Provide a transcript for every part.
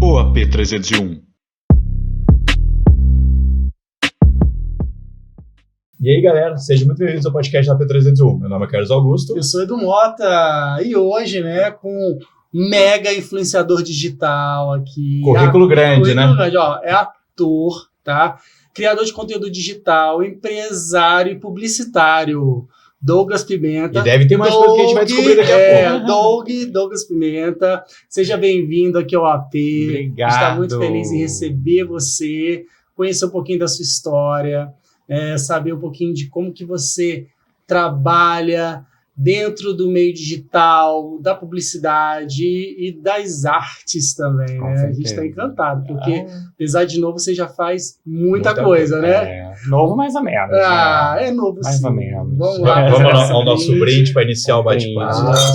O AP301. E aí, galera, sejam muito bem-vindos ao podcast da AP301. Meu nome é Carlos Augusto. Eu sou Edu Mota, e hoje, né, com um mega influenciador digital aqui. Currículo grande, né? Grande, ó, é ator, tá? Criador de conteúdo digital, empresário e publicitário. Douglas Pimenta. E deve ter mais coisa que a gente vai descobrir daqui a pouco. Douglas Pimenta. Seja bem-vindo aqui ao AP. Obrigado. A gente está muito feliz em receber você, conhecer um pouquinho da sua história, saber um pouquinho de como que você trabalha dentro do meio digital, da publicidade e das artes também, né? A gente está encantado, porque apesar de novo, você já faz muita coisa, né? Novo mais ou menos. É novo mais sim. ou menos. Vamos lá. Vamos ao nosso brinde para iniciar o bate-papo.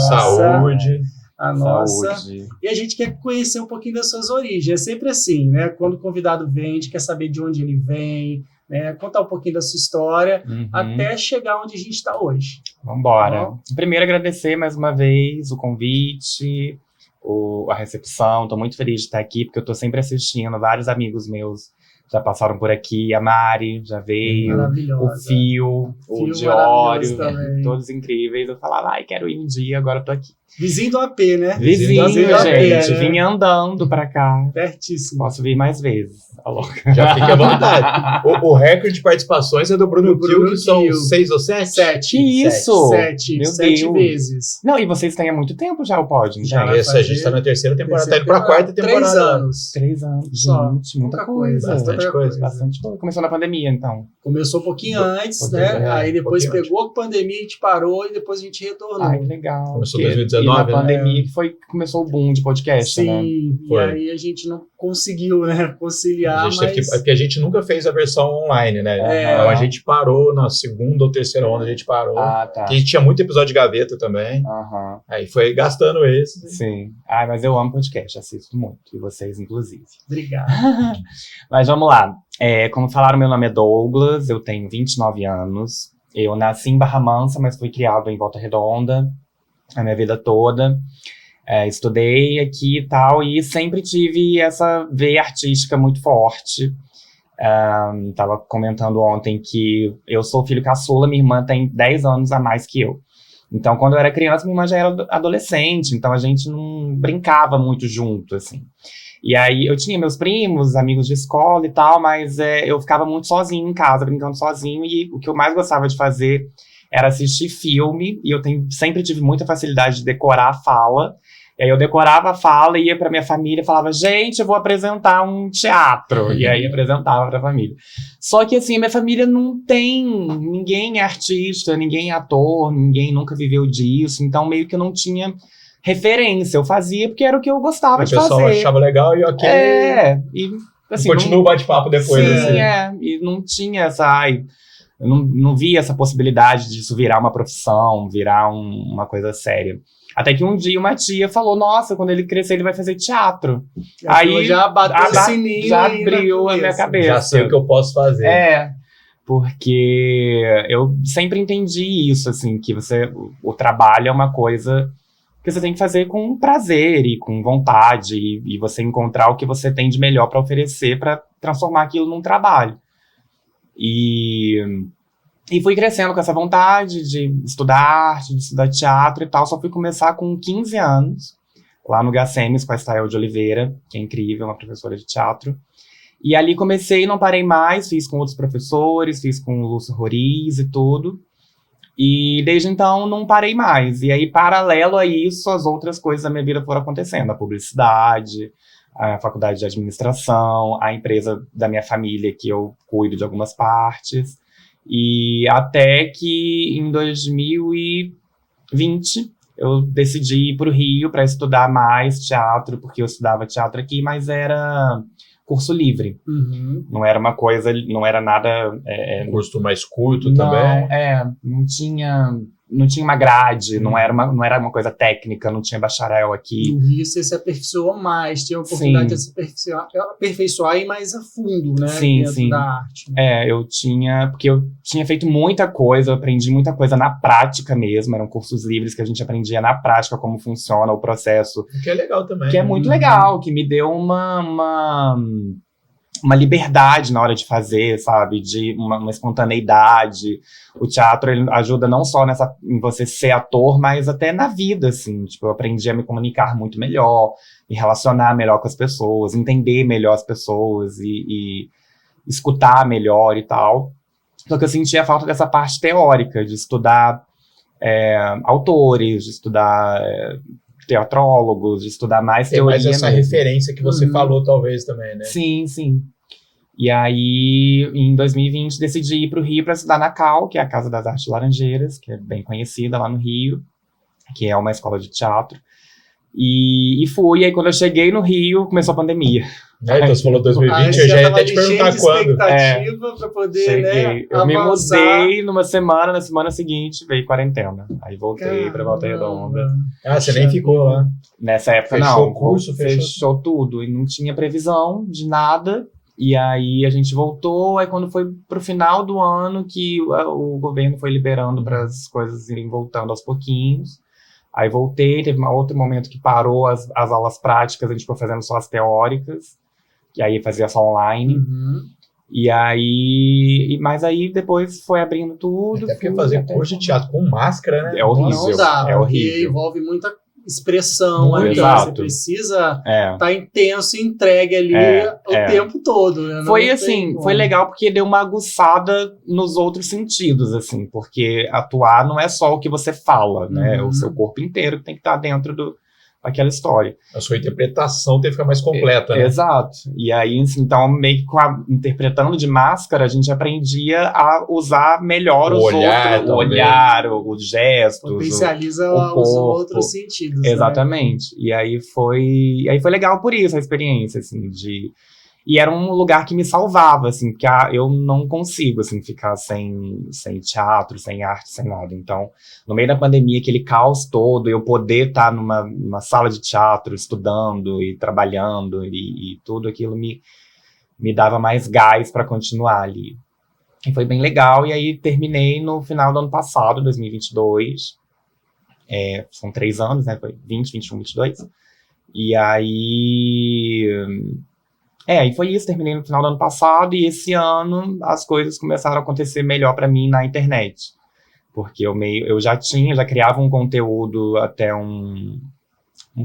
Saúde. A nossa. Saúde. E a gente quer conhecer um pouquinho das suas origens. É sempre assim, né? Quando o convidado vem, a gente quer saber de onde ele vem, né? Contar um pouquinho da sua história, até chegar onde a gente está hoje. Vambora. Primeiro, agradecer mais uma vez o convite, a recepção. Estou muito feliz de estar aqui, porque eu estou sempre assistindo. Vários amigos meus já passaram por aqui. A Mari já veio. O Fio, o Diório. Todos incríveis. Eu falava, quero ir um dia, agora eu tô aqui. Vizinho do AP, né? Vizinho, gente. AP, né? Vim andando pra cá. Pertíssimo. Posso vir mais vezes. Já fique à vontade. O recorde de participações é do Bruno Kiel, que são 6 ou 7? 7. Que isso? 7 vezes. Não, e vocês têm há muito tempo já o pod, Já, a gente tá na terceira temporada, tá indo pra quarta temporada. 3 anos. 3 anos, Só. Gente, muita coisa. Bastante coisa. Bastante coisa. Começou na pandemia, então. Começou um pouquinho antes, né? Aí depois pegou a pandemia, a gente parou e depois a gente retornou. Ai, que legal. Começou em 2019, e na pandemia que começou o boom de podcast, né? Sim, e aí a gente não conseguiu, né, conciliar, porque a gente nunca fez a versão online, né? Então a gente parou na segunda ou terceira onda, a gente parou. Tá. Porque a gente tinha muito episódio de gaveta também. Aí foi gastando esse. Sim. Mas eu amo podcast, assisto muito. E vocês, inclusive. Obrigado. Mas vamos lá. Como falaram, meu nome é Douglas, eu tenho 29 anos. Eu nasci em Barra Mansa, mas fui criado em Volta Redonda a minha vida toda. Estudei aqui e tal, e sempre tive essa veia artística muito forte. Tava comentando ontem que eu sou filho caçula, minha irmã tem 10 anos a mais que eu. Então, quando eu era criança, minha irmã já era adolescente, então a gente não brincava muito junto, assim. E aí, eu tinha meus primos, amigos de escola e tal, mas eu ficava muito sozinho em casa, brincando sozinho, e o que eu mais gostava de fazer era assistir filme, e eu sempre tive muita facilidade de decorar a fala. E aí eu decorava a fala, ia pra minha família e falava, gente, eu vou apresentar um teatro. E aí apresentava pra família. Só que assim, minha família não tem, ninguém é artista, ninguém é ator, ninguém nunca viveu disso. Então meio que eu não tinha referência. Eu fazia porque era o que eu gostava de fazer. O pessoal achava legal e ok. E assim, continua o bate-papo depois. Sim, e não tinha essa... eu não via essa possibilidade disso virar uma profissão, virar uma coisa séria. Até que um dia uma tia falou, nossa, quando ele crescer ele vai fazer teatro. Aí já bateu o sininho. Já abriu a minha cabeça. Já sei o que eu posso fazer. Porque eu sempre entendi isso, assim, que o trabalho é uma coisa que você tem que fazer com prazer e com vontade, e você encontrar o que você tem de melhor para oferecer para transformar aquilo num trabalho. E fui crescendo com essa vontade de estudar arte, de estudar teatro e tal. Só fui começar com 15 anos, lá no Gacemes, com a Estael de Oliveira, que é incrível, uma professora de teatro. E ali comecei, não parei mais, fiz com outros professores, fiz com o Lúcio Roriz e tudo. E desde então não parei mais. E aí, paralelo a isso, as outras coisas da minha vida foram acontecendo. A publicidade, a faculdade de administração, a empresa da minha família, que eu cuido de algumas partes. E até que em 2020 eu decidi ir para o Rio para estudar mais teatro, porque eu estudava teatro aqui, mas era curso livre. Não era uma coisa, não era nada... curso mais curto também? Não tinha não tinha uma grade, não era uma coisa técnica, não tinha bacharel aqui. No Rio você se aperfeiçoou mais, tinha a oportunidade de se aperfeiçoar e ir mais a fundo, né? Sim, dentro sim. da arte. Né? Porque eu tinha feito muita coisa, eu aprendi muita coisa na prática mesmo, eram cursos livres que a gente aprendia na prática como funciona o processo. Que é legal também. Que é muito legal, que me deu uma liberdade na hora de fazer, sabe? De uma espontaneidade. O teatro, ele ajuda não só em você ser ator, mas até na vida, assim. Tipo, eu aprendi a me comunicar muito melhor, me relacionar melhor com as pessoas, entender melhor as pessoas e escutar melhor e tal. Só que eu sentia falta dessa parte teórica, de estudar autores, de estudar teatrólogos, de estudar mais teoria. Mais essa mesmo. referência que você falou, talvez, também, né? Sim, sim. E aí, em 2020, decidi ir para o Rio para estudar na CAL, que é a Casa das Artes Laranjeiras, que é bem conhecida lá no Rio, que é uma escola de teatro. E fui, aí quando eu cheguei no Rio, começou a pandemia. Então você falou 2020, eu já ia até te perguntar quando. Expectativa para poder, cheguei. Né, eu me mudei numa semana, na semana seguinte veio quarentena. Aí voltei para Volta Redonda. Você nem ficou lá. Nessa época fechou não. O curso, fechou tudo. E não tinha previsão de nada. E aí a gente voltou, aí quando foi pro final do ano que o governo foi liberando para as coisas irem voltando aos pouquinhos. Aí voltei, teve um outro momento que parou as aulas práticas, a gente foi fazendo só as teóricas, e aí fazia só online. E aí, mas aí depois foi abrindo tudo. Até porque fazer curso de teatro com máscara, né? É horrível. Não dá, é porque horrível. envolve muita expressão ali. Você precisa estar intenso e entregue ali o tempo todo. Né? Foi assim, foi legal porque deu uma aguçada nos outros sentidos, assim, porque atuar não é só o que você fala, né? O seu corpo inteiro tem que estar dentro daquela história. A sua interpretação tem que ficar mais completa, né? Exato. E aí, assim, então, meio que interpretando de máscara, a gente aprendia a usar melhor o olhar, os gestos. Potencializa os outros sentidos. Exatamente. Né? E aí foi legal por isso, a experiência, assim, E era um lugar que me salvava, assim, porque eu não consigo, assim, ficar sem teatro, sem arte, sem nada. Então, no meio da pandemia, aquele caos todo, eu poder estar numa sala de teatro, estudando e trabalhando e tudo aquilo me dava mais gás para continuar ali. E foi bem legal, e aí terminei no final do ano passado, 2022. São 3 anos, né? Foi 20, 21, 22. E aí... e foi isso, terminei no final do ano passado e esse ano as coisas começaram a acontecer melhor para mim na internet. Porque eu já criava um conteúdo até um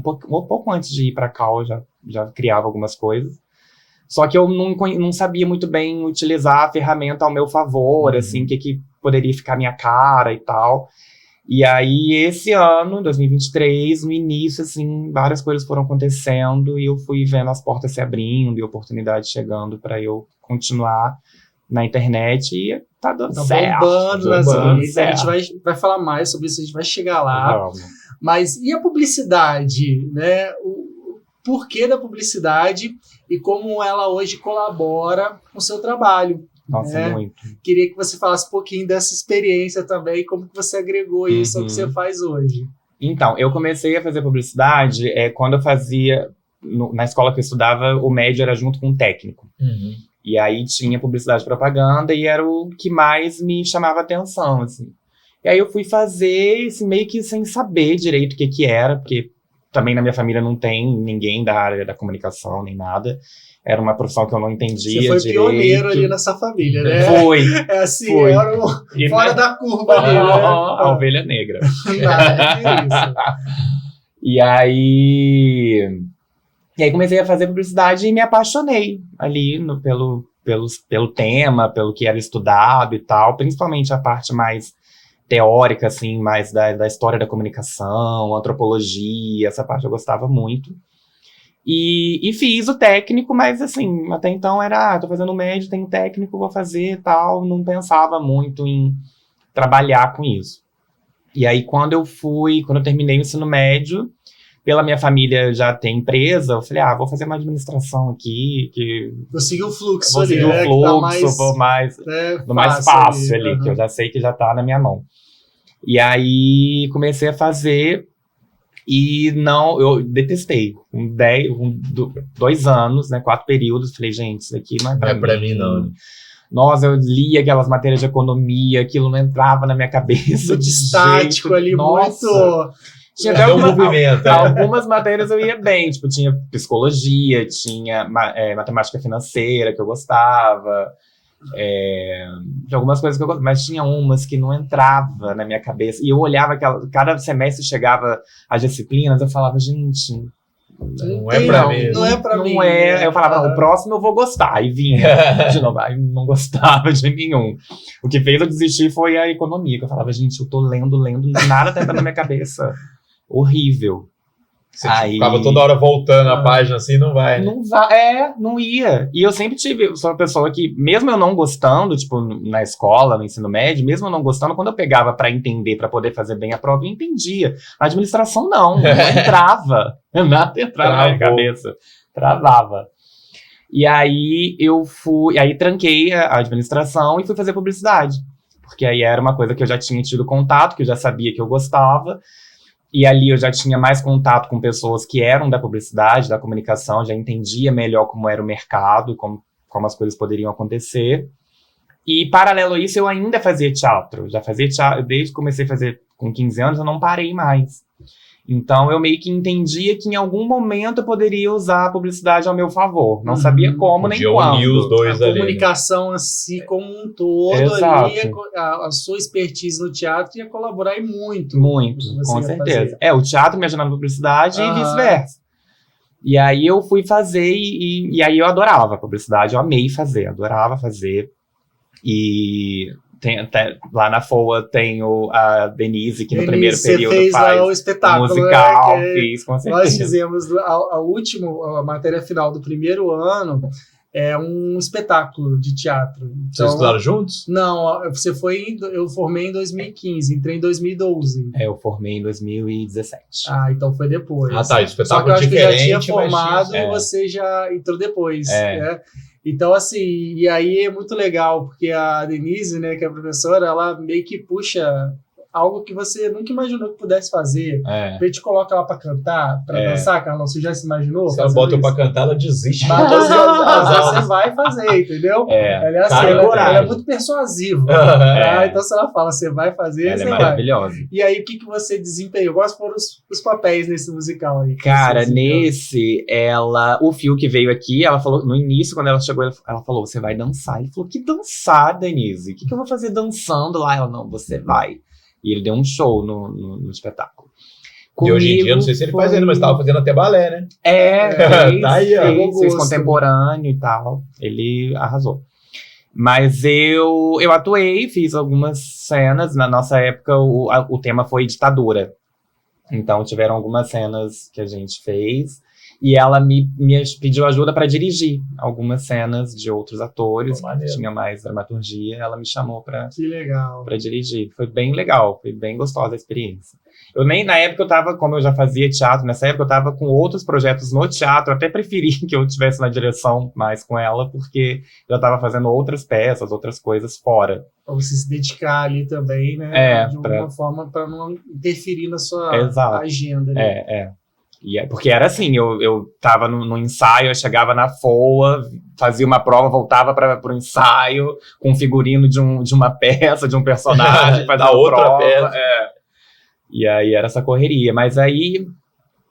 pouco antes de ir para cá, eu já criava algumas coisas. Só que eu não sabia muito bem utilizar a ferramenta ao meu favor, assim, que poderia ficar minha cara e tal. E aí, esse ano, 2023, no início, assim, várias coisas foram acontecendo e eu fui vendo as portas se abrindo e oportunidades chegando para eu continuar na internet e tá dando certo. Bombando nas redes. A gente vai falar mais sobre isso, a gente vai chegar lá. Vamos. Mas e a publicidade, né? O porquê da publicidade e como ela hoje colabora com o seu trabalho? Nossa, muito. Queria que você falasse um pouquinho dessa experiência também, como que você agregou isso ao que você faz hoje. Então, eu comecei a fazer publicidade quando eu fazia, na escola que eu estudava, o médio era junto com o técnico. E aí tinha publicidade e propaganda e era o que mais me chamava atenção, assim. E aí eu fui fazer, assim, meio que sem saber direito o que era, porque também na minha família não tem ninguém da área da comunicação, nem nada. Era uma profissão que eu não entendia direito. Você foi pioneiro ali nessa família, né? Foi. Era fora da curva ali, né? A ovelha negra. Isso. E aí comecei a fazer publicidade e me apaixonei ali pelo tema, pelo que era estudado e tal. Principalmente a parte mais teórica, assim, mais da história da comunicação, antropologia, essa parte eu gostava muito. E fiz o técnico, mas assim, até então era, tô fazendo médio, tenho técnico, vou fazer e tal, não pensava muito em trabalhar com isso. E aí quando eu terminei o ensino médio, pela minha família já ter empresa, eu falei, vou fazer uma administração aqui, vou seguir o fluxo vou seguir o fluxo, vou mais fácil ali, que eu já sei que já tá na minha mão. E aí comecei a fazer e não, eu detestei. Com 2 anos, né, 4 períodos, falei, gente, isso aqui não é Não é pra mim, não. Nossa, eu lia aquelas matérias de economia, aquilo não entrava na minha cabeça. Muito estático jeito. ali, Nossa. muito... Tinha até movimento. algumas matérias eu ia bem, tipo, tinha psicologia, tinha matemática financeira que eu gostava, de algumas coisas que eu gostava, mas tinha umas que não entrava na minha cabeça. E eu olhava cada semestre chegava as disciplinas, eu falava, gente, não é pra mim. Não é pra mim. não é. Aí eu falava, o próximo eu vou gostar. Aí vinha de novo, aí não gostava de nenhum. O que fez eu desistir foi a economia, que eu falava, gente, eu tô lendo, nada tá entrando na minha cabeça. Horrível. Você ficava toda hora voltando a página assim, não vai, né? Não ia. E eu sempre sou uma pessoa que, mesmo eu não gostando, tipo, na escola, no ensino médio, mesmo eu não gostando, quando eu pegava pra entender, pra poder fazer bem a prova, eu entendia. A administração não entrava. Nada entrava na minha cabeça. Travava. E aí tranquei a administração e fui fazer publicidade. Porque aí era uma coisa que eu já tinha tido contato, que eu já sabia que eu gostava. E ali eu já tinha mais contato com pessoas que eram da publicidade, da comunicação, já entendia melhor como era o mercado, como as coisas poderiam acontecer. E, paralelo a isso, eu ainda fazia teatro. Já fazia teatro, desde que comecei a fazer com 15 anos, eu não parei mais. Então, eu meio que entendia que em algum momento eu poderia usar a publicidade ao meu favor. Não sabia como nem quando. Unir os dois a ali, comunicação assim como um todo, exato, ali, a sua expertise no teatro ia colaborar muito. Muito, com certeza. O teatro me ajudava na publicidade e vice-versa. E aí eu fui fazer e aí eu adorava a publicidade, eu amei fazer, adorava fazer. E até, lá na FOA tem a Denise, que no primeiro período fez faz o espetáculo, musical, fiz, com certeza. Nós fizemos a matéria final do primeiro ano, um espetáculo de teatro. Então, vocês estudaram juntos? Não, eu formei em 2015, entrei em 2012. Eu formei em 2017. Então foi depois. Tá, espetáculo só que eu acho que eu já tinha formado e você já entrou depois, né? Então, assim, e aí é muito legal, porque a Denise, né, que é a professora, ela meio que puxa algo que você nunca imaginou que pudesse fazer. A gente coloca ela pra cantar, pra dançar, Carlão, você já se imaginou? Se ela bota pra cantar, ela desiste. Mas você vai fazer, entendeu? Ela é assim, ela é muito persuasiva. Então, se ela fala, você vai fazer, ela você é maravilhosa. E aí, o que você desempenhou? Quais foram os papéis nesse musical aí? Cara, o Fio que veio aqui, ela falou, no início, quando ela chegou, ela falou, você vai dançar. Ele falou, que dançar, Denise? O que eu vou fazer dançando lá? Ela, não, você vai. E ele deu um show no espetáculo. E hoje em dia, eu não sei se ele faz ainda, mas estava fazendo até balé, né? Tá aí, fez contemporâneo e tal. Ele arrasou. Mas eu atuei, fiz algumas cenas. Na nossa época, o tema foi ditadura. Então, tiveram algumas cenas que a gente fez. E ela me pediu ajuda para dirigir algumas cenas de outros atores, que tinha mais dramaturgia. Ela me chamou para dirigir. Foi bem legal, foi bem gostosa a experiência. Na época eu tava, como eu já fazia teatro, nessa época eu tava com outros projetos no teatro, até preferi que eu estivesse na direção mais com ela, porque eu tava fazendo outras peças, outras coisas fora. Pra você se dedicar ali também, né? De alguma forma, para não interferir na sua agenda. Porque era assim, eu tava no ensaio, eu chegava na FOA, fazia uma prova, voltava pro ensaio, com um figurino de uma peça, de um personagem, fazia outra prova, peça. E aí era essa correria, mas aí...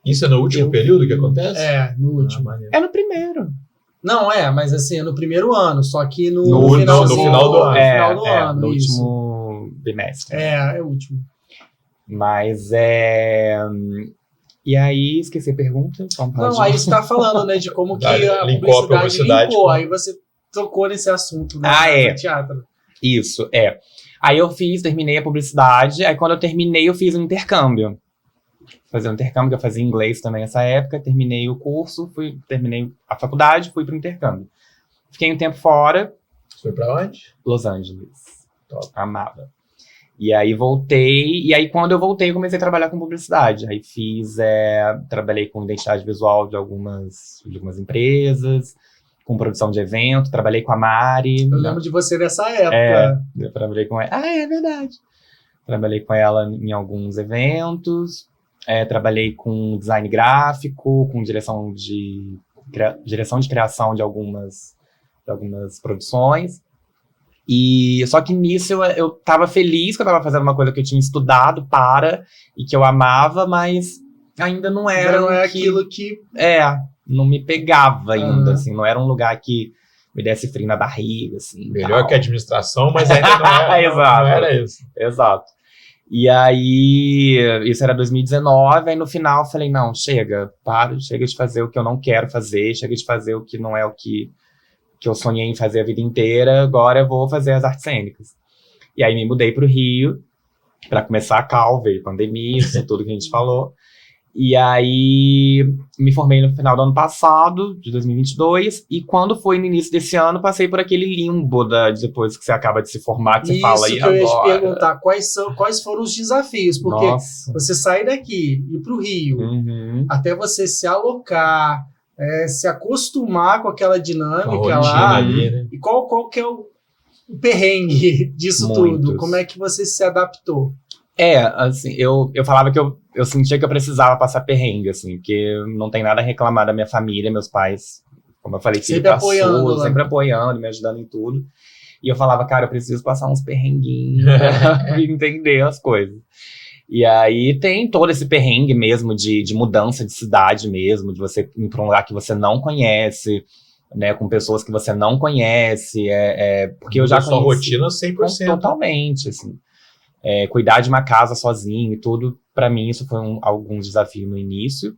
Isso é no último período que acontece? No último. É no primeiro. Não, mas assim, é no primeiro ano, só que no final do ano. Final do ano, no último bimestre. É o último. Mas E aí, esqueci a pergunta. Não, aí você tá falando, né, de como que a publicidade linkou. Aí você tocou nesse assunto, né, do teatro. Isso, Aí eu terminei a publicidade, aí quando eu terminei eu fiz um intercâmbio. Fazer um intercâmbio, que eu fazia inglês também nessa época, terminei o curso, terminei a faculdade, fui pro intercâmbio. Fiquei um tempo fora. Foi pra onde? Los Angeles. Top. Amava. E aí voltei, e aí quando eu voltei eu comecei a trabalhar com publicidade. Aí trabalhei com identidade visual de algumas empresas, com produção de evento, trabalhei com a Mari. Eu lembro de você nessa época. Eu trabalhei com ela. É verdade. Trabalhei com ela em alguns eventos. Trabalhei com design gráfico, com direção de criação de algumas produções. E só que nisso eu tava feliz que eu tava fazendo uma coisa que eu tinha estudado e que eu amava, mas ainda não era. Não é aquilo que. Não me pegava ainda, assim, não era um lugar que me desse frio na barriga, assim. Melhor que a administração, mas ainda não era isso. Exato. E aí, isso era 2019, aí no final eu falei, não, chega de fazer o que eu não quero fazer, chega de fazer o que não é o que eu sonhei em fazer a vida inteira, agora eu vou fazer as artes cênicas. E aí me mudei pro Rio, para começar a Cal, veio pandemia, isso tudo que a gente falou. E aí me formei no final do ano passado, de 2022, e quando foi no início desse ano, passei por aquele limbo depois que você acaba de se formar, que você fala, e agora? Isso que eu ia te perguntar, quais foram os desafios? Porque você sair daqui, ir pro Rio, até você se alocar, se acostumar com aquela dinâmica lá, ali, né? E qual que é o perrengue disso tudo? Como é que você se adaptou? Assim, eu falava que eu sentia que eu precisava passar perrengue, assim, porque não tem nada a reclamar da minha família, meus pais, como eu falei, sempre apoiando, sempre apoiando, me ajudando em tudo. E eu falava, cara, eu preciso passar uns perrenguinhos pra entender as coisas. E aí tem todo esse perrengue mesmo de mudança de cidade mesmo, de você ir pra um lugar que você não conhece, né, com pessoas que você não conhece, porque eu já conheci. Sua rotina 100%. Totalmente, assim. Cuidar de uma casa sozinho e tudo, pra mim isso foi algum desafio no início.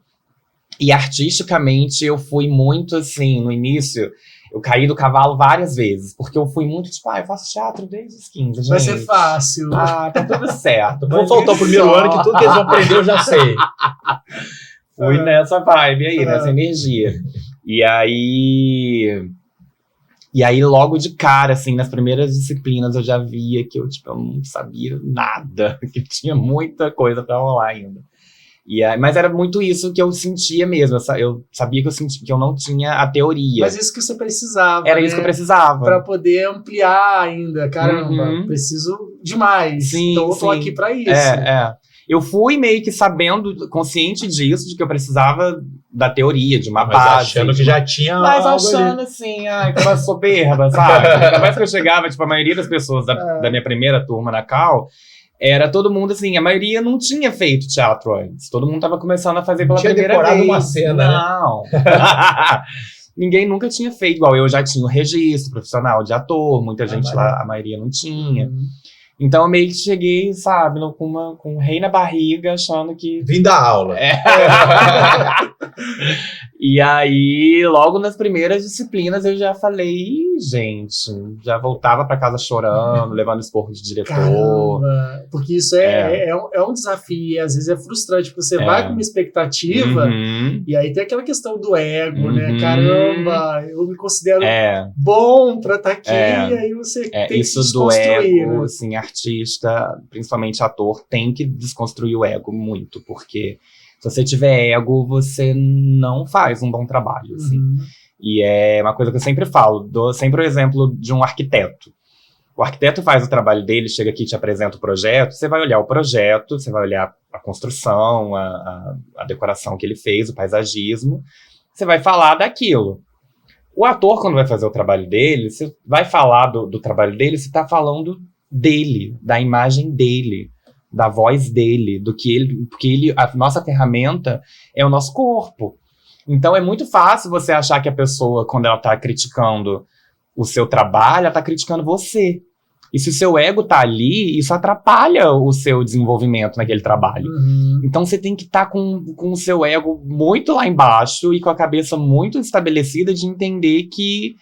E artisticamente eu fui muito assim, no início, eu caí do cavalo várias vezes, porque eu fui muito tipo, eu faço teatro desde os 15, gente. Vai ser fácil. Tá tudo certo. Vou faltar o primeiro ano que tudo que eles vão aprender eu já sei. Fui nessa vibe aí, nessa energia. E aí, logo de cara, assim, nas primeiras disciplinas, eu já via que eu não sabia nada, que tinha muita coisa pra rolar ainda. Mas era muito isso que eu sentia mesmo, eu sabia que eu não tinha a teoria. Mas isso que você precisava, Era isso que eu precisava. Pra poder ampliar ainda, caramba, preciso de mais, então eu tô aqui pra isso. Eu fui meio que sabendo, consciente disso, de que eu precisava da teoria, de uma mas base. Achando que já tinha mas achando ali. Assim, que uma soberba, sabe? Ainda mais que eu chegava, a maioria das pessoas da minha primeira turma na Cal, era todo mundo assim, a maioria não tinha feito teatro antes. Todo mundo tava começando a fazer pela primeira vez. Tinha decorado uma cena, não. Ninguém nunca tinha feito, igual eu já tinha o registro profissional de ator, muita gente lá, a maioria não tinha. Então eu meio que cheguei, sabe, com um rei na barriga, achando que... Vim da aula. E aí, logo nas primeiras disciplinas, eu já falei, gente, já voltava pra casa chorando, levando esporro de diretor. Caramba, porque isso é um desafio, e às vezes é frustrante, porque você vai com uma expectativa, e aí tem aquela questão do ego, né? Caramba, eu me considero bom pra estar aqui, e aí você tem que se desconstruir. Isso do ego, né? assim, artista, principalmente ator, tem que desconstruir o ego muito, porque se você tiver ego, você não faz um bom trabalho, assim. E é uma coisa que eu sempre falo, dou sempre o exemplo de um arquiteto. O arquiteto faz o trabalho dele, chega aqui e te apresenta o projeto, você vai olhar o projeto, você vai olhar a construção, a decoração que ele fez, o paisagismo, você vai falar daquilo. O ator, quando vai fazer o trabalho dele, você vai falar do trabalho dele, você está falando dele, da imagem dele, da voz dele, do que ele, porque a nossa ferramenta é o nosso corpo. Então é muito fácil você achar que a pessoa, quando ela tá criticando o seu trabalho, ela tá criticando você. E se o seu ego tá ali, isso atrapalha o seu desenvolvimento naquele trabalho. Então você tem que estar com o seu ego muito lá embaixo e com a cabeça muito estabelecida de entender que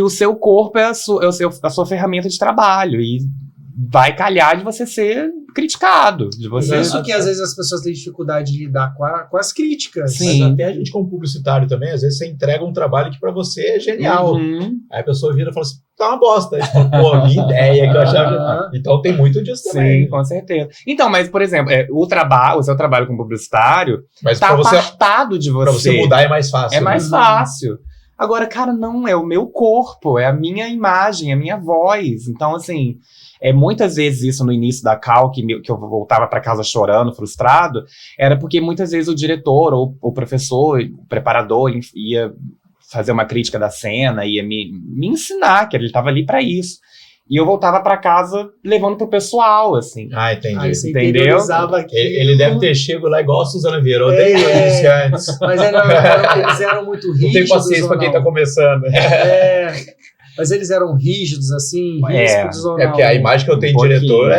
o seu corpo é a sua ferramenta de trabalho. E vai calhar de você ser criticado. Isso que às vezes as pessoas têm dificuldade de lidar com as críticas. Sim. Mas até a gente como publicitário também, às vezes você entrega um trabalho que pra você é genial. Aí a pessoa vira e fala assim, tá uma bosta. Pô, minha ideia que eu achava. Então tem muito disso também. Sim, com certeza. Então, mas por exemplo, o seu trabalho como publicitário tá apartado de você. Pra você mudar é mais fácil. É mais fácil. Agora, cara, não, é o meu corpo, é a minha imagem, é a minha voz. Então, assim, muitas vezes isso no início da Cal, que eu voltava para casa chorando, frustrado, era porque muitas vezes o diretor ou o professor, o preparador ia fazer uma crítica da cena, ia me ensinar que ele estava ali para isso. E eu voltava pra casa levando pro pessoal, assim. Ah, entendi. Aí você Entendeu? Ele deve ter chego lá igual a Suzana Vieira. Odeio iniciantes. Mas eles eram muito rígidos. Não tem paciência pra quem tá começando. Mas eles eram rígidos, assim, rígidos ou não? Porque a imagem que eu tenho de diretor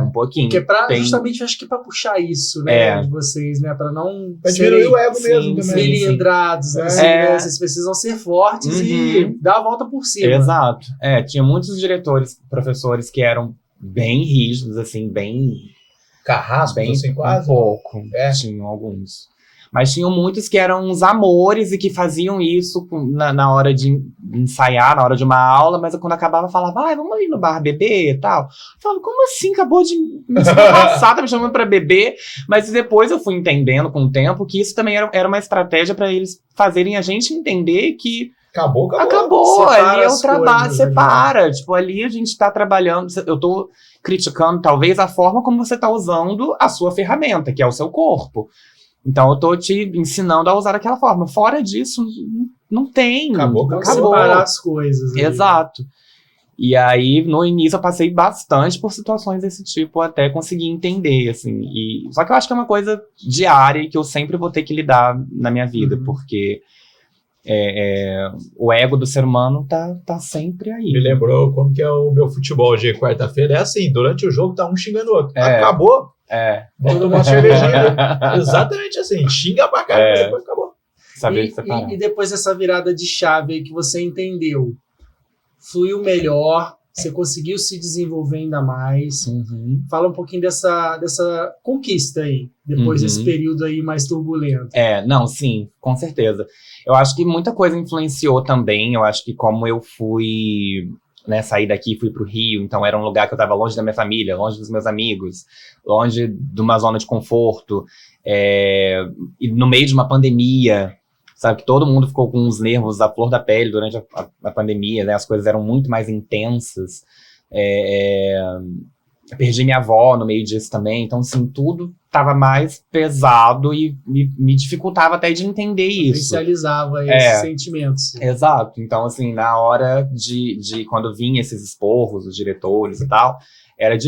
um pouquinho. Porque justamente, acho que pra puxar isso, né, de vocês, né, pra não pra diminuir o ego mesmo também. cilindrados, assim, né, vocês precisam ser fortes e dar a volta por cima. Exato. Tinha muitos diretores, professores que eram bem rígidos, assim, bem... Carrascos, assim, quase? Um pouco, tinham alguns. Mas tinham muitos que eram uns amores e que faziam isso na hora de ensaiar, na hora de uma aula, mas quando acabava falava, vamos ali no bar beber e tal. Eu falava, como assim? Acabou de me passar, tá me chamando pra beber. Mas depois eu fui entendendo com o tempo que isso também era uma estratégia pra eles fazerem a gente entender que Acabou. Ali é o trabalho, separa. Ali. Tipo, ali a gente tá trabalhando, eu tô criticando talvez a forma como você tá usando a sua ferramenta, que é o seu corpo. Então eu tô te ensinando a usar daquela forma. Fora disso, não tem. Acabou. Separar as coisas. Exato. E aí, no início, eu passei bastante por situações desse tipo, até conseguir entender, assim. Só que eu acho que é uma coisa diária e que eu sempre vou ter que lidar na minha vida, porque o ego do ser humano tá sempre aí. Me lembrou como que é o meu futebol de quarta-feira. É assim, durante o jogo tá um xingando o outro. Acabou. Vamos tomar uma cervejinha. Exatamente assim. Xinga pra caramba, depois acabou. Saber separar. E depois dessa virada de chave aí que você entendeu, fluiu melhor, você conseguiu se desenvolver ainda mais. Fala um pouquinho dessa conquista aí, depois desse período aí mais turbulento. Não, sim, com certeza. Eu acho que muita coisa influenciou também. Eu acho que como eu fui... saí daqui, fui pro Rio, então era um lugar que eu tava longe da minha família, longe dos meus amigos, longe de uma zona de conforto, e no meio de uma pandemia, sabe, que todo mundo ficou com os nervos à flor da pele durante a pandemia, né, as coisas eram muito mais intensas, eu perdi minha avó no meio disso também, então assim, tudo tava mais pesado e me dificultava até de entender isso. Potencializava esses sentimentos. Exato, então assim, na hora de quando vinha esses esporros, os diretores e tal,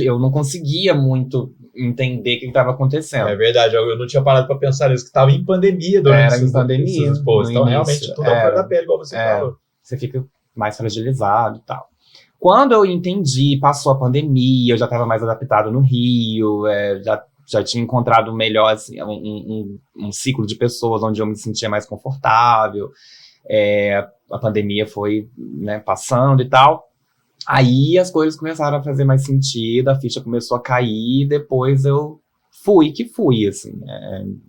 eu não conseguia muito entender o que estava acontecendo. É verdade, eu não tinha parado para pensar nisso, que estava em pandemia durante esses esporros, então realmente tudo à flor da pele, igual você falou. Você fica mais fragilizado e tal. Quando eu entendi, passou a pandemia, eu já estava mais adaptado no Rio, já tinha encontrado melhor assim, um ciclo de pessoas onde eu me sentia mais confortável. A pandemia foi, né, passando e tal. Aí as coisas começaram a fazer mais sentido, a ficha começou a cair, depois eu fui, assim.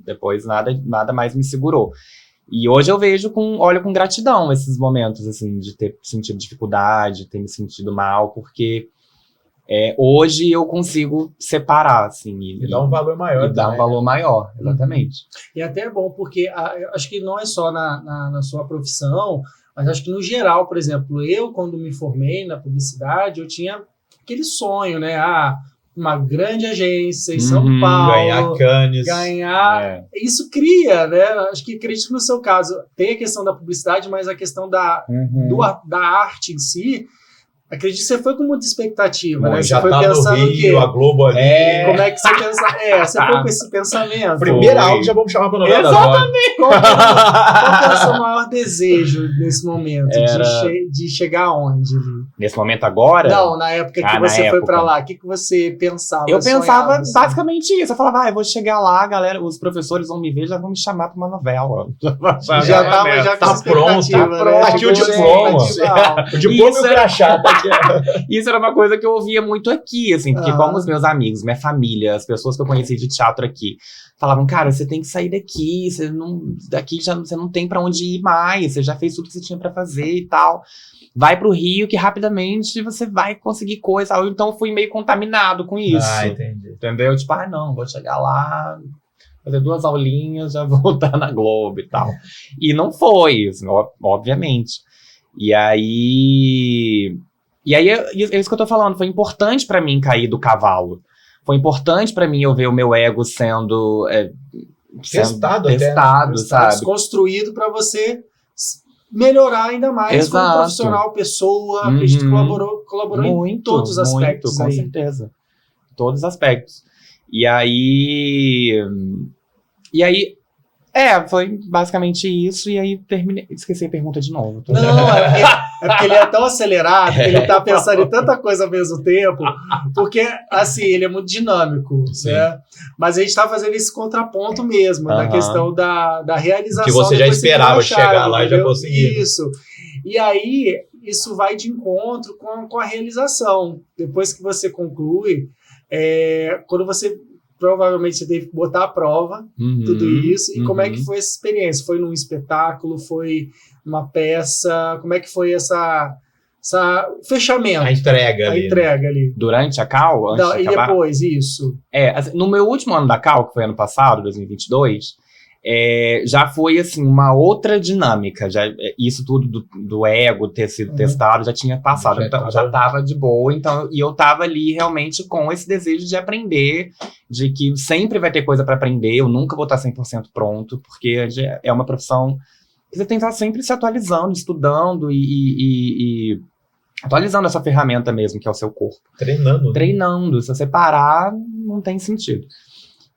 Depois nada mais me segurou. E hoje eu olho com gratidão esses momentos, assim, de ter sentido dificuldade, de ter me sentido mal, porque hoje eu consigo separar, assim. E dar um valor maior. E dar um valor maior, exatamente. E até é bom, porque eu acho que não é só na sua profissão, mas acho que no geral, por exemplo, eu quando me formei na publicidade, eu tinha aquele sonho, né? Uma grande agência em São Paulo. Ganhar Cannes. Isso cria, né? Acho que acredito que no seu caso tem a questão da publicidade, mas a questão da arte em si, acredito que você foi com muita expectativa, né? Já você foi tá pensando no Rio, a Globo ali. Como é que você pensa? Você foi com esse pensamento. Primeira aula já vamos chamar pra novela. Exatamente. Qual que é o seu maior desejo nesse momento? De chegar aonde? Nesse momento agora? Não, na época que você foi pra lá. O que você pensava? Eu pensava basicamente isso. Eu falava, eu vou chegar lá, galera, os professores vão me ver, já vão me chamar pra uma novela. Já tava tá pronto. Né? Aqui o diploma. O diploma e o crachá tá aqui. Isso era uma coisa que eu ouvia muito aqui, assim, porque como os meus amigos, minha família, as pessoas que eu conheci de teatro aqui, falavam, cara, você tem que sair daqui, daqui você não tem pra onde ir mais, você já fez tudo que você tinha pra fazer e tal. Vai pro Rio que rapidamente você vai conseguir coisa. Então eu fui meio contaminado com isso. Entendi. Entendeu? Tipo, não, vou chegar lá, fazer 2 aulinhas, já voltar na Globo e tal. E não foi, assim, obviamente. E aí E aí, é isso que eu tô falando, foi importante pra mim cair do cavalo. Foi importante pra mim eu ver o meu ego sendo testado, sabe? Construído pra você melhorar ainda mais como profissional, pessoa. Acredito que colaborou em todos os aspectos. Com certeza. Todos os aspectos. E aí, foi basicamente isso, e aí terminei. Esqueci a pergunta de novo. Não, é porque ele é tão acelerado, que ele tá pensando em tanta coisa ao mesmo tempo, porque, assim, ele é muito dinâmico, né? Mas a gente tá fazendo esse contraponto mesmo, na questão da realização. Que você já esperava chegar lá e já conseguiu. Isso. E aí, isso vai de encontro com a realização. Depois que você conclui, quando você... Provavelmente você teve que botar à prova tudo isso. E como é que foi essa experiência? Foi num espetáculo? Foi numa peça? Como é que foi essa fechamento? A entrega ali. Durante a Cal? Antes de acabar? Depois, isso. No meu último ano da Cal, que foi ano passado, 2022... já foi assim uma outra dinâmica, isso tudo do ego ter sido testado já tinha passado, então já estava de boa, então, e eu estava ali realmente com esse desejo de aprender, de que sempre vai ter coisa para aprender, eu nunca vou estar 100% pronto, porque é uma profissão que você tem que estar sempre se atualizando, estudando e atualizando essa ferramenta mesmo, que é o seu corpo. Treinando, se você parar, não tem sentido.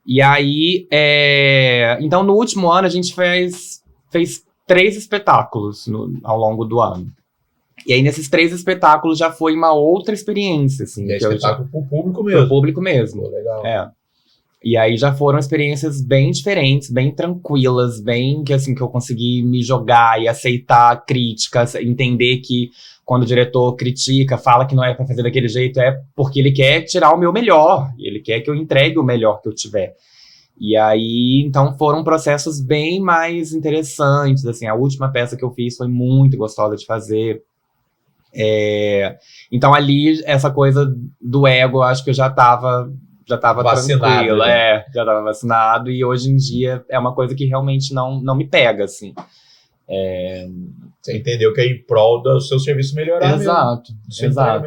E aí, então no último ano a gente fez 3 espetáculos ao longo do ano. E aí nesses 3 espetáculos já foi uma outra experiência, assim. Espetáculo pro público mesmo. Pro público mesmo. Pô, legal. E aí já foram experiências bem diferentes, bem tranquilas, bem que assim, que eu consegui me jogar e aceitar críticas, entender que quando o diretor critica, fala que não é pra fazer daquele jeito, é porque ele quer tirar o meu melhor, ele quer que eu entregue o melhor que eu tiver. E aí, então, foram processos bem mais interessantes, assim, a última peça que eu fiz foi muito gostosa de fazer. Então, ali, essa coisa do ego, eu acho que eu já tava vacinado, tranquilo, já tava vacinado, e hoje em dia é uma coisa que realmente não me pega, assim. Você entendeu que é em prol do seu serviço melhorar exato.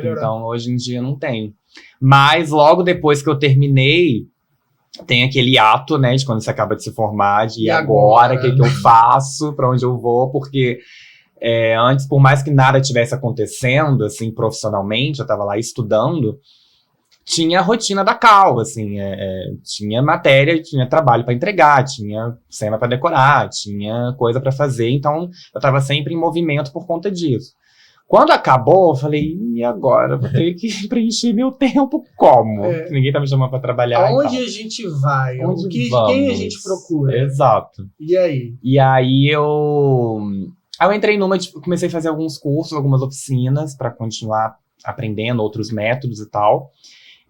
Então, hoje em dia não tem. Mas, logo depois que eu terminei, tem aquele ato, né, de quando você acaba de se formar, de agora, o que eu faço, pra onde eu vou, porque antes, por mais que nada tivesse acontecendo, assim, profissionalmente, eu tava lá estudando, tinha a rotina da Cal, assim, tinha matéria, tinha trabalho para entregar, tinha cena para decorar, tinha coisa para fazer, então eu tava sempre em movimento por conta disso. Quando acabou, eu falei, e agora? Vou ter que preencher meu tempo como? Ninguém tá me chamando para trabalhar. Aonde a gente vai? Quem a gente procura? Exato. E aí? E aí eu entrei comecei a fazer alguns cursos, algumas oficinas para continuar aprendendo outros métodos e tal.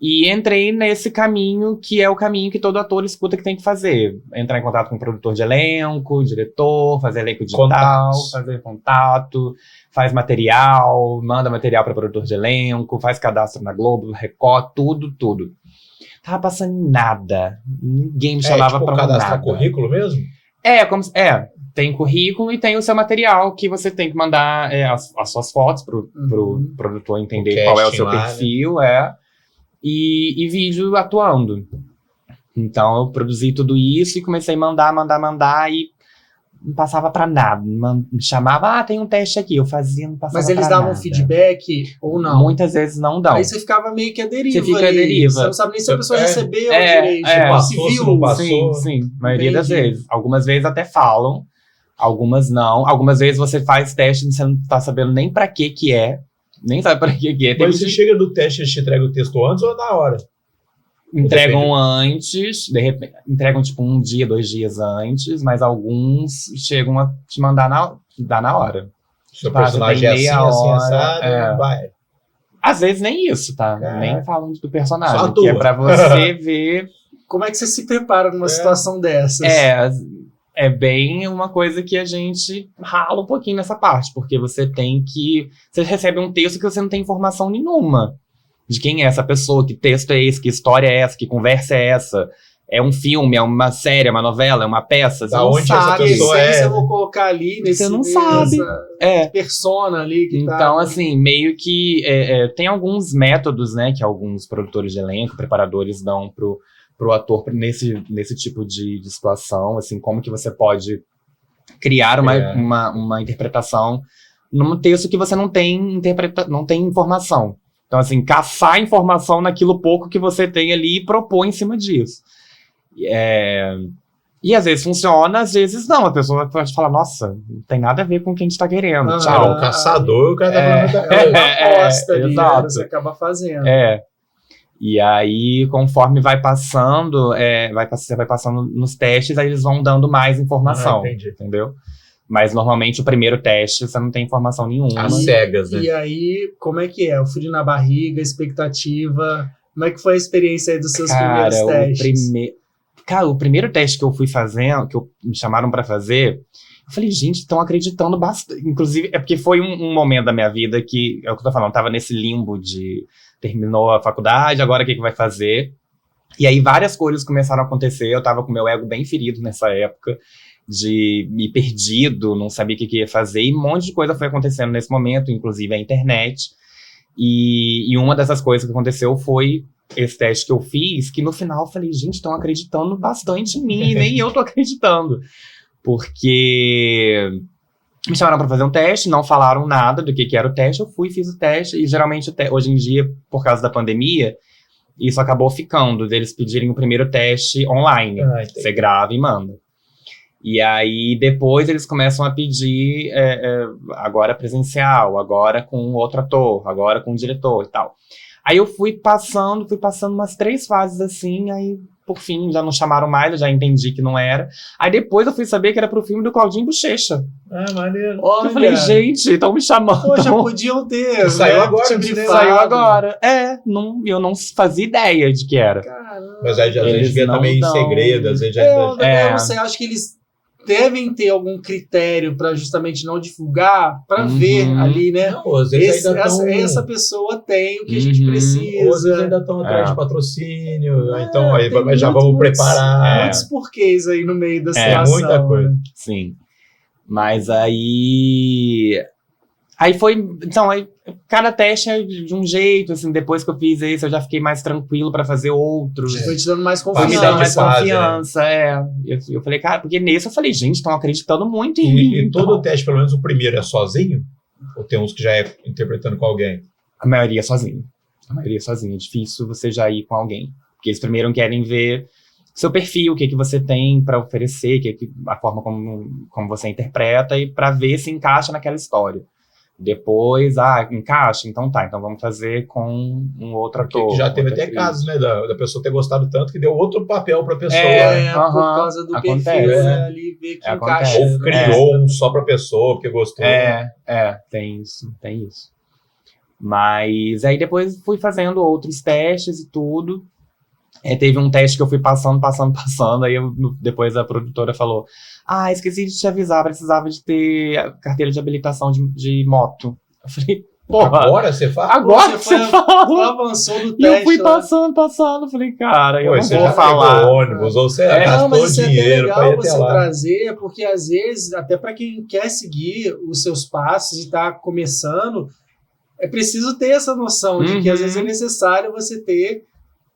E entrei nesse caminho, que é o caminho que todo ator escuta que tem que fazer. Entrar em contato com o produtor de elenco, diretor, fazer elenco digital, fazer contato, faz material, manda material para produtor de elenco, faz cadastro na Globo, Record, tudo. Tava passando em nada. Ninguém me chamava para nada. Cadastrar currículo mesmo? Tem currículo e tem o seu material que você tem que mandar as suas fotos pro produtor entender qual é o seu perfil, e vídeo atuando. Então eu produzi tudo isso e comecei a mandar e não passava pra nada. Me chamava, tem um teste aqui, eu fazia, não passava pra nada. Mas eles davam feedback ou não? Muitas vezes não dão. Aí você ficava meio que à deriva. Você fica à deriva. Você não sabe nem se a pessoa recebeu direito. Se não passou. Sim, maioria das vezes. Algumas vezes até falam, algumas não. Algumas vezes você faz teste e você não tá sabendo nem pra que é. Nem sabe pra que é. Mas você chega no teste, eles te entregam o texto antes ou na hora? Entregam antes, de repente, entregam tipo 1 dia, 2 dias antes, mas alguns chegam a te mandar dar na hora. Seu personagem é assim, assado, vai. Às vezes nem isso, tá? Nem falam do personagem, só que é pra você ver... Como é que você se prepara numa situação dessas? É bem uma coisa que a gente rala um pouquinho nessa parte, porque você recebe um texto que você não tem informação nenhuma de quem é essa pessoa, que texto é esse, que história é essa, que conversa é essa, é um filme, é uma série, é uma novela, é uma peça. Você Da não onde sabe. essa pessoa Essência eu vou colocar ali nesse Você não sabe. nessa persona ali que Então, tá. assim, meio que tem alguns métodos, né, que alguns produtores de elenco, preparadores dão pro ator nesse tipo de situação, assim, como que você pode criar uma interpretação num texto que você não tem informação. Então, assim, caçar informação naquilo pouco que você tem ali e propor em cima disso. E às vezes funciona, às vezes não. A pessoa pode falar, nossa, não tem nada a ver com o que a gente tá querendo. Tchau. O caçador, o cara tá falando muita coisa. Aposta ali, né? exato. Você acaba fazendo. E aí, conforme vai passando, você vai passando nos testes, aí eles vão dando mais informação. Entendi. Entendeu? Mas normalmente o primeiro teste você não tem informação nenhuma. Às cegas, né? E aí, como é que é? O frio na barriga, a expectativa. Como é que foi a experiência aí dos seus primeiros testes? O primeiro teste que eu fui fazendo, que me chamaram pra fazer, eu falei, gente, estão acreditando bastante. Inclusive, é porque foi um momento da minha vida que, é o que eu tô falando, eu tava nesse limbo de terminou a faculdade, agora o que vai fazer? E aí várias coisas começaram a acontecer, eu tava com meu ego bem ferido nessa época, de me perdido, não sabia o que ia fazer, e um monte de coisa foi acontecendo nesse momento, inclusive a internet. E uma dessas coisas que aconteceu foi esse teste que eu fiz, que no final eu falei, gente, estão acreditando bastante em mim, nem eu tô acreditando. Porque me chamaram para fazer um teste, não falaram nada do que era o teste, eu fui, fiz o teste, e geralmente hoje em dia, por causa da pandemia, isso acabou ficando, deles pedirem o primeiro teste online. Você grava e manda. E aí, depois eles começam a pedir agora presencial, agora com outro ator, agora com o diretor e tal. Aí eu fui passando umas 3 fases assim, aí por fim já não chamaram mais, eu já entendi que não era. Aí depois eu fui saber que era pro filme do Claudinho Bochecha. Maneiro. Eu falei, gente, estão me chamando. Pô, já podiam ter. Saiu agora, saiu agora. Eu não fazia ideia de que era. Caramba. Mas aí a gente vê também em segredo, às vezes eu não sei, acho que eles devem ter algum critério para justamente não divulgar, para ver ali, né? Não, às vezes essa pessoa tem o que a gente precisa. Ou às vezes ainda estão atrás de patrocínio, então aí já vamos preparar. Muitos porquês aí no meio da situação. Muita coisa. Sim. Mas aí foi, então, cada teste é de um jeito, assim, depois que eu fiz esse, eu já fiquei mais tranquilo pra fazer outros. Foi te dando mais confiança. Foi me dando mais confiança, Eu falei, cara, porque nesse eu falei, gente, estão acreditando muito em mim. E todo o teste, pelo menos o primeiro, é sozinho? Ou tem uns que já é interpretando com alguém? A maioria é sozinho. É difícil você já ir com alguém. Porque eles primeiro querem ver seu perfil, o que você tem pra oferecer, a forma como você interpreta, e pra ver se encaixa naquela história. Depois, encaixa, então vamos fazer com um outro ator. Que já teve até casos, né, da pessoa ter gostado tanto que deu outro papel pra pessoa. Por causa do perfil, ali, ver que encaixa. Ou criou um só pra pessoa, porque gostou. Tem isso. Mas aí depois fui fazendo outros testes e tudo. Teve um teste que eu fui passando, aí depois a produtora falou, esqueci de te avisar, precisava de ter a carteira de habilitação de moto. Eu falei, porra. Agora você fala? Agora você fala. Avançou no teste. E eu fui passando, falei, cara, eu não vou falar. Pegou ônibus, ou você gastou dinheiro pra ir até lá. Trazer, porque às vezes, até para quem quer seguir os seus passos e tá começando, é preciso ter essa noção de que às vezes é necessário você ter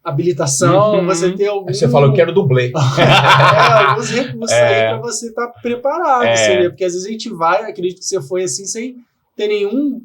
habilitação, você ter algum... Aí você falou que quero dublê. Alguns recursos aí pra você estar preparado, porque às vezes a gente vai, acredito que você foi assim, sem ter nenhum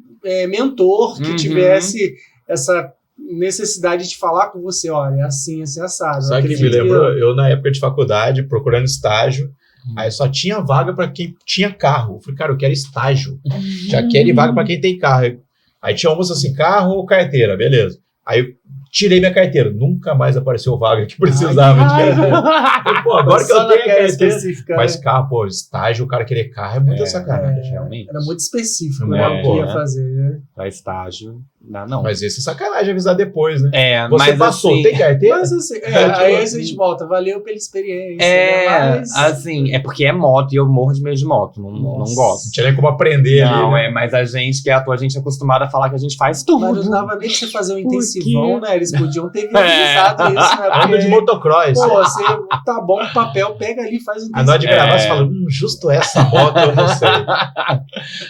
mentor que tivesse essa necessidade de falar com você, olha, é assim, assado. Sabe que me lembrou? Eu, na época de faculdade, procurando estágio, aí só tinha vaga pra quem tinha carro. Eu falei, cara, eu quero estágio. Já quero vaga pra quem tem carro. Aí tinha umas assim, carro ou carteira, beleza. Aí eu tirei minha carteira. Nunca mais apareceu vaga que precisava de carteira. Pô, agora que eu tenho a carteira. Mas carro, estágio, o cara querer carro é muita sacanagem, realmente. Era muito específico, né? O que ia fazer, né? Pra estágio, Dá não. Mas isso é sacanagem avisar depois, né? Você Você passou, assim, tem carteira? Mas assim, aí a gente volta, valeu pela experiência. Né? Mas, assim, é porque é moto e eu morro de medo de moto, não Não gosto. tinha nem como aprender Não, ali, né? mas a gente que é ator, a gente é acostumado a falar que a gente faz tudo. Mas não dava nem pra você fazer um Por intensivão, quê? né? Eles podiam ter viabilizado isso, né? Anda de motocross. Pô, você tá bom o papel, pega ali e faz um A hora de gravar, É. você fala, justo essa moto eu não sei.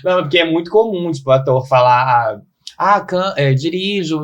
Não, porque é muito comum, tipo, o ator falar... dirijo,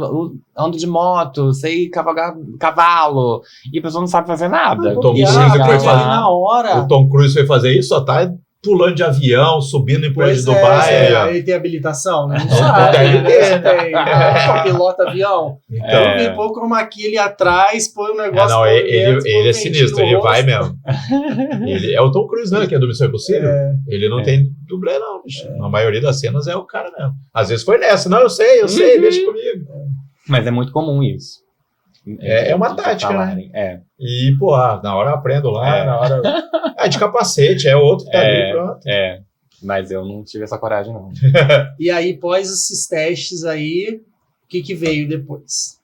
ando de moto, sei cavalgar cavalo. E a pessoa não sabe fazer nada. Tom E Cruise chega foi lá- fazer- na hora. O Tom Cruise foi fazer isso, só tá pulando de avião, subindo em prédio de Dubai. ó. Ele tem habilitação, né? Não Não, sabe, deve né? ter, né? Tem, né? Pilota avião. Então, Eu vi pôr chroma key ali atrás, põe um negócio... não, por ele dentro, põe é um sinistro, ventinho ele no vai rosto. mesmo. Ele é o Tom Cruise, né? Que é do Missão Impossível. Ele não tem dublê, não, bicho. Na maioria das cenas é o cara mesmo. Às vezes foi nessa, não, eu sei, deixa comigo. Mas é muito comum isso. É uma De tática, né? falarem. E, pô, na hora eu aprendo lá, É. na hora. De capacete, é outro que tá ali, pronto. Mas eu não tive essa coragem, não. E aí, após esses testes aí, o que veio depois?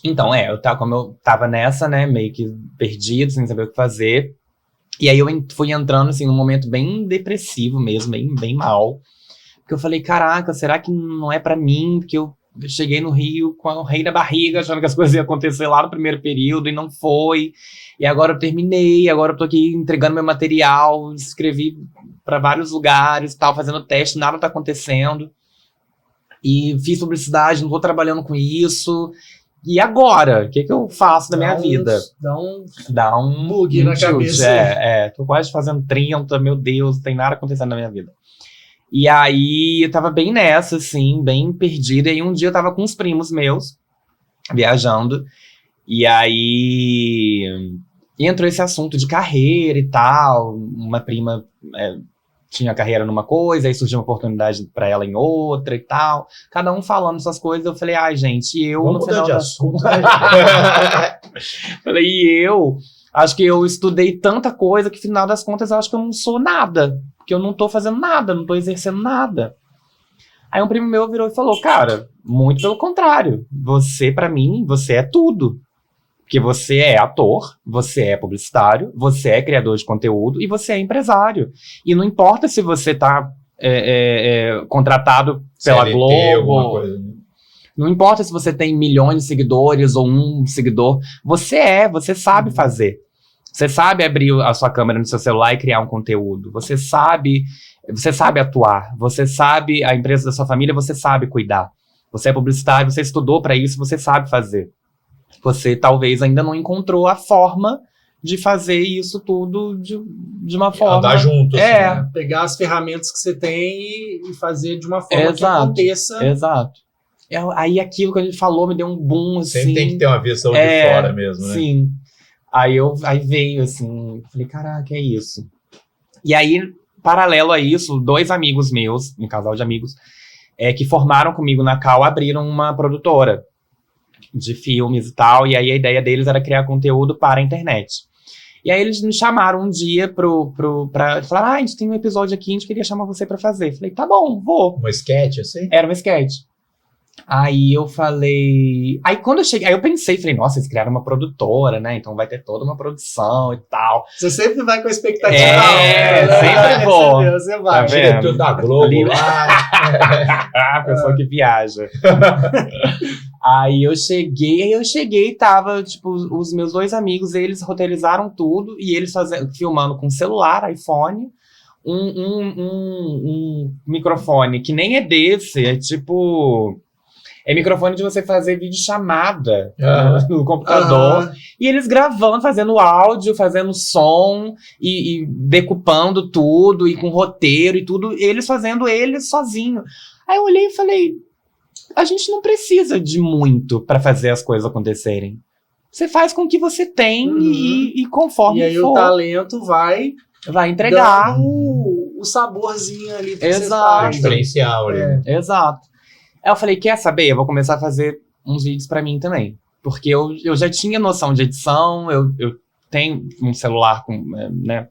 Então, como eu tava nessa, né, meio que perdido, sem saber o que fazer. E aí eu fui entrando, assim, num momento bem depressivo mesmo, bem mal. Porque eu falei, caraca, será que não é pra mim? Porque eu cheguei no Rio com o rei da barriga, achando que as coisas iam acontecer lá no primeiro período, e não foi. E agora eu terminei, agora eu tô aqui entregando meu material, escrevi pra vários lugares, tal, fazendo teste, nada tá acontecendo. E fiz publicidade, não tô trabalhando com isso. E agora? O que eu faço da minha vida? Dá um bug na tilt, cabeça. Tô quase fazendo 30, meu Deus, não tem nada acontecendo na minha vida. E aí, eu tava bem nessa, assim, bem perdida. E aí, um dia eu tava com uns primos meus, viajando. E aí, entrou esse assunto de carreira e tal. Uma prima tinha carreira numa coisa, aí surgiu uma oportunidade pra ela em outra e tal. Cada um falando essas coisas. Eu falei, gente, Vamos no mudar final de das assunto. Falei, acho que eu estudei tanta coisa que, no final das contas, eu acho que eu não sou nada. Porque eu não tô fazendo nada, não tô exercendo nada. Aí um primo meu virou e falou, cara, muito pelo contrário. Você, pra mim, você é tudo. Porque você é ator, você é publicitário, você é criador de conteúdo e você é empresário. E não importa se você tá contratado pela CLT, Globo. alguma coisa, né? Não importa se você tem milhões de seguidores ou um seguidor. Você sabe fazer. Você sabe abrir a sua câmera no seu celular e criar um conteúdo. Você sabe atuar. Você sabe a empresa da sua família, você sabe cuidar. Você é publicitário, você estudou para isso, você sabe fazer. Você talvez ainda não encontrou a forma de fazer isso tudo de uma forma... Andar junto, assim, né? Pegar as ferramentas que você tem e fazer de uma forma que Exato. aconteça. Exato. Aí aquilo que a gente falou me deu um boom, assim. Sempre tem que ter uma visão de fora mesmo, né? Sim. Aí veio, assim, falei, caraca, é isso. E aí, paralelo a isso, 2 amigos meus, um casal de amigos, que formaram comigo na Cal, abriram uma produtora de filmes e tal, e aí a ideia deles era criar conteúdo para a internet. E aí eles me chamaram um dia pra falar, a gente tem um episódio aqui, a gente queria chamar você pra fazer. Falei, tá bom, vou. Uma sketch, assim? Era uma sketch. Aí eu falei... Aí quando eu cheguei... Aí eu pensei, falei, nossa, eles criaram uma produtora, né? Então vai ter toda uma produção e tal. Você sempre vai com a expectativa. Sempre vou. Você vai. Tá vendo? Diretor da Globo Ali- lá. A pessoa que viaja. Aí eu cheguei e tava, tipo, os meus 2 amigos, eles roteirizaram tudo e eles filmando com celular, iPhone, um microfone que nem é desse, é tipo... É microfone de você fazer videochamada no computador. E eles gravando, fazendo áudio, fazendo som e decupando tudo, e com roteiro e tudo. Eles fazendo sozinho. Aí eu olhei e falei, a gente não precisa de muito pra fazer as coisas acontecerem. Você faz com o que você tem e conforme E aí for, o talento vai entregar. dando o saborzinho ali que você Exato. faz. Diferencial ali. Exato. Aí eu falei, quer saber? Eu vou começar a fazer uns vídeos pra mim também. Porque eu já tinha noção de edição, eu tenho um celular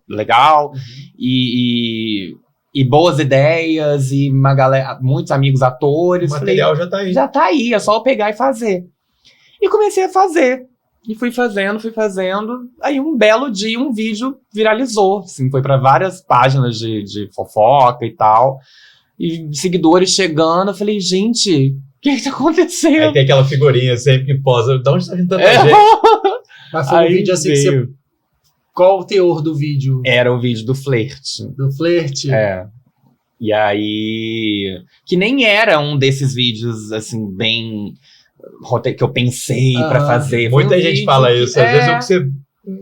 legal, e e boas ideias, e uma galera, muitos amigos atores. O material já tá aí. Já tá aí, é só eu pegar e fazer. E comecei a fazer. E fui fazendo. Aí um belo dia um vídeo viralizou. Assim, foi pra várias páginas de fofoca e tal. E seguidores chegando. Eu falei, gente, o que tá acontecendo? Aí tem aquela figurinha sempre que posa. De onde tá vindo tanta gente? Mas foi um vídeo assim que você... Qual o teor do vídeo? Era o vídeo do flerte. Do flerte? É. E aí... Que nem era um desses vídeos, assim, bem... que eu pensei pra fazer. Muita Foi um gente vídeo fala que- isso. Às vezes é o que você...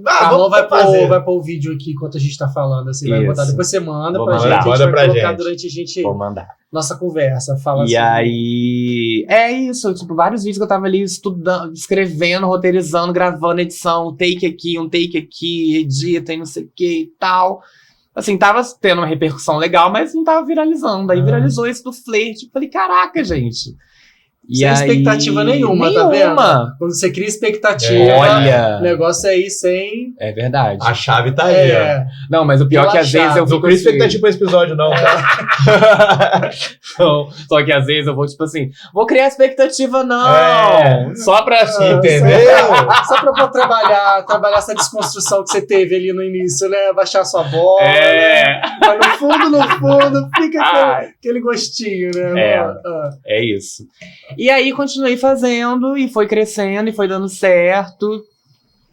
Carlão vai fazer. pôr o vídeo aqui enquanto a gente tá falando. Assim, vai Isso. botar. Depois você manda Vou pra mandar. gente. A gente Manda vai pra colocar gente. durante a gente Vou mandar. nossa conversa. Fala E assim. aí... É isso, tipo, vários vídeos que eu tava ali estudando, escrevendo, roteirizando, gravando edição, um take aqui, edita e não sei o que e tal. Assim, tava tendo uma repercussão legal, mas não tava viralizando. Aí viralizou esse do flerte. Falei, caraca, gente. E Sem aí... expectativa nenhuma, tá vendo? Quando você cria expectativa, Olha. o negócio aí sem... É verdade. A chave tá aí, ó. É, Não, mas o pior é que às vezes eu Não fico cria assim... expectativa pra esse episódio, não, tá? Não, só que às vezes eu vou, tipo assim, vou criar expectativa, não. É. Só pra... Entendeu? Só pra poder trabalhar essa desconstrução que você teve ali no início, né? Baixar sua bola, É. mas no fundo, fica Ai. aquele gostinho, né? É. Ah. É isso. E aí continuei fazendo, e foi crescendo, e foi dando certo.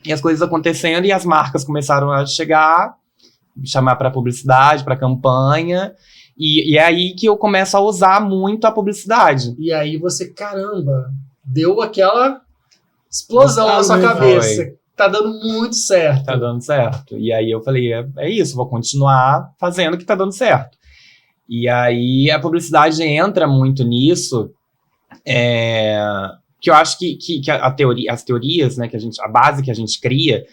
E as coisas acontecendo, e as marcas começaram a chegar, me chamar pra publicidade, pra campanha. E é aí que eu começo a usar muito a publicidade. E aí você, caramba, deu aquela explosão na sua Foi. cabeça. Tá dando muito certo. Tá dando certo. E aí eu falei, é isso, vou continuar fazendo que tá dando certo. E aí a publicidade entra muito nisso, que eu acho que as teorias, né, a base que a gente cria,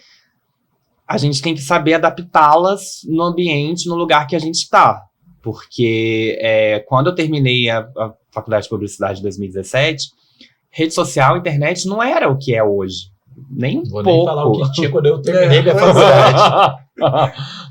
a gente tem que saber adaptá-las no ambiente, no lugar que a gente está. Porque quando eu terminei a faculdade de publicidade em 2017, rede social, internet não era o que é hoje. Nem um Vou pouco. nem falar o que tinha quando eu terminei minha faculdade.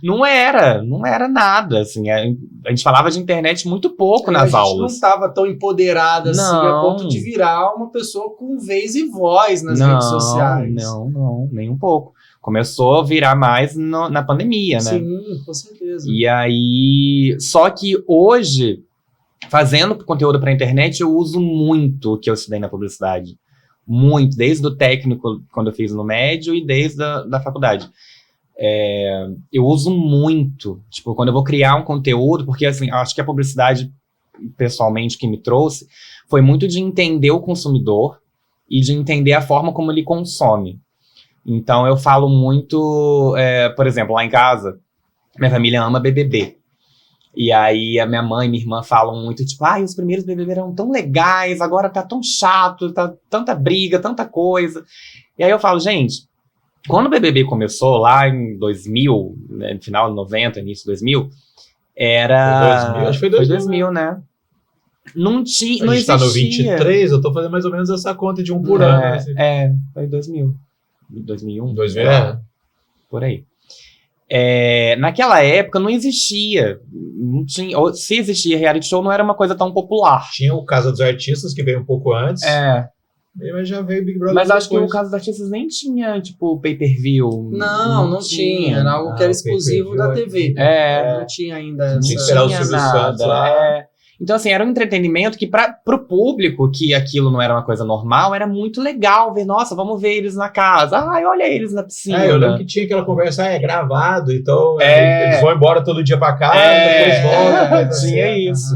Não era nada, assim, a gente falava de internet muito pouco nas A gente aulas. não estava tão empoderada assim, a Não. ponto de virar uma pessoa com vez e voz nas redes sociais. Não, nem um pouco. Começou a virar mais na pandemia, né? Sim, com certeza. E aí, só que hoje, fazendo conteúdo para internet, eu uso muito o que eu estudei na publicidade. Muito, desde o técnico, quando eu fiz no médio, e desde da faculdade. Eu uso muito, tipo, quando eu vou criar um conteúdo, porque, assim, acho que a publicidade, pessoalmente, que me trouxe, foi muito de entender o consumidor e de entender a forma como ele consome. Então, eu falo muito, por exemplo, lá em casa, minha família ama BBB. E aí, a minha mãe e minha irmã falam muito, tipo, os primeiros BBB eram tão legais, agora tá tão chato, tá tanta briga, tanta coisa. E aí eu falo, gente, quando o BBB começou, lá em 2000, né, no final de 90, início de 2000, era... Foi 2000, acho que foi 2000, né? Não tinha, não A gente tá no existia. 23, eu tô fazendo mais ou menos essa conta de um por ano. Assim. Foi 2000. 2001? 2000, por aí. Naquela época não existia. Não tinha, ou, se existia reality show, não era uma coisa tão popular. Tinha o Casa dos Artistas, que veio um pouco antes. Mas já veio o Big Brother. Mas acho que depois. o Caso dos Artistas nem tinha, tipo, pay-per-view. Não tinha. Era algo que era exclusivo da TV. Não tinha ainda Tinha que essa... esperar o Silvio Santos lá. Então, assim, era um entretenimento que, pro público, que aquilo não era uma coisa normal, era muito legal ver, nossa, vamos ver eles na casa. Olha eles na piscina. Eu lembro que tinha aquela conversa, é gravado, então eles vão embora todo dia pra casa, depois voltam. Tinha isso.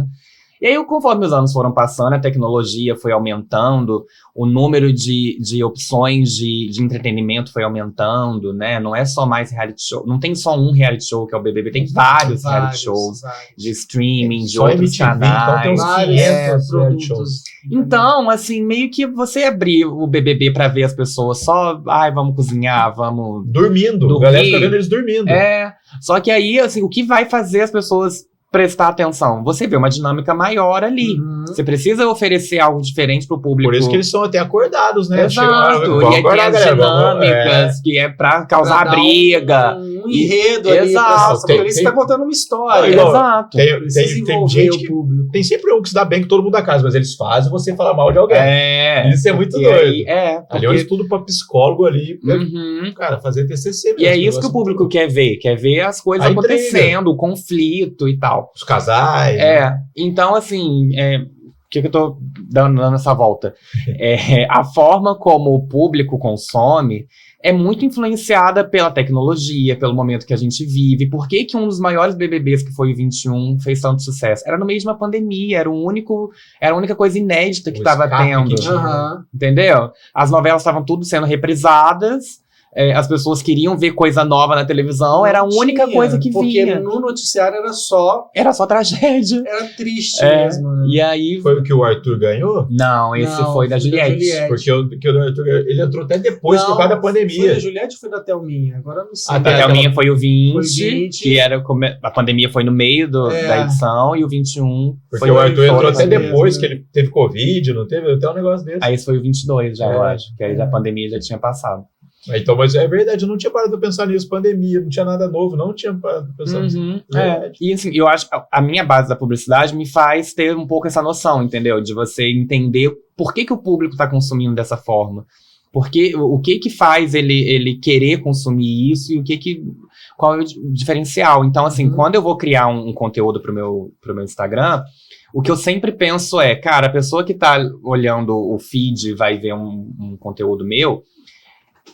E aí, conforme os anos foram passando, a tecnologia foi aumentando, o número de opções de entretenimento foi aumentando, né? Não é só mais reality show, não tem só um reality show que é o BBB, tem vários reality shows de streaming, de Só outros MTV, então tem canais. uns 500 reality shows. produtos. Então, assim, meio que você abrir o BBB pra ver as pessoas só, vamos cozinhar, vamos... Dormindo, Dormir. a galera fica vendo eles dormindo. Só que aí, assim, o que vai fazer as pessoas prestar atenção? Você vê uma dinâmica maior ali. Você precisa oferecer algo diferente pro público. Por isso que eles são até acordados, né? Exato. E aí tem as dinâmicas que é pra causar briga. um enredo ali. Exato. Porque ali você tá contando uma história. Igual, Exato. Precisa tem envolver gente o que público. tem sempre um que se dá bem com todo mundo da casa, mas eles fazem você falar mal de alguém. Isso é muito porque doido. aí- Ali é um estudo pra psicólogo ali, Uhum. cara, fazer TCC mesmo. E é isso que negócio o público quer ver as coisas A intriga. acontecendo, o conflito e tal. Os casais. né? Então assim, o que eu tô dando essa volta? A forma como o público consome é muito influenciada pela tecnologia, pelo momento que a gente vive. Por que que um dos maiores BBBs, que foi o 21, fez tanto sucesso? Era no meio de uma pandemia, era a única coisa inédita que O estava escape tendo. que tinha. Aham. Entendeu? As novelas estavam tudo sendo reprisadas, as pessoas queriam ver coisa nova na televisão, era a Não única tinha, coisa que porque vinha. no noticiário era só Tragédia. Era triste mesmo, né? E aí... Foi o que o Arthur ganhou? Não, esse Não, É foi da Juliette. Porque o do Arthur, ele entrou até depois, Não, por causa da Foi pandemia. da Juliette ou foi da Thelminha? Agora eu não sei. Ah, tá. A Thelminha foi o 20, Foi 20. que era... A pandemia foi no meio da edição, e o 21 Porque foi o Arthur entrou fora até mesmo, depois, né? que ele teve Covid, não teve? Até um negócio desse. Aí esse foi o 22 já, eu É. acho. Que aí a pandemia já tinha passado. Então, mas é verdade, eu não tinha parado pra pensar nisso, pandemia, não tinha nada novo, não tinha parado pra pensar nisso. Verdade. E assim, eu acho que a minha base da publicidade me faz ter um pouco essa noção, entendeu? De você entender por que o público tá consumindo dessa forma. Porque, o que faz ele querer consumir isso e qual é o diferencial. Então, assim, quando eu vou criar um conteúdo pro meu Instagram, o que eu sempre penso é, cara, a pessoa que tá olhando o feed vai ver um conteúdo meu,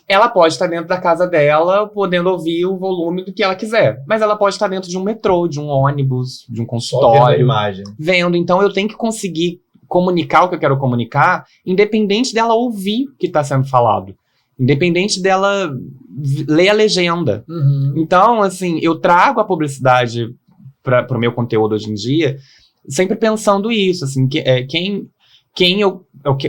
ela pode estar dentro da casa dela, podendo ouvir o volume do que ela quiser. Mas ela pode estar dentro de um metrô, de um ônibus, de um Só vendo a consultório. imagem. Vendo. Então eu tenho que conseguir comunicar o que eu quero comunicar, independente dela ouvir o que está sendo falado. Independente dela ler a legenda. Uhum. Então, assim, eu trago a publicidade para o meu conteúdo hoje em dia, sempre pensando isso, assim,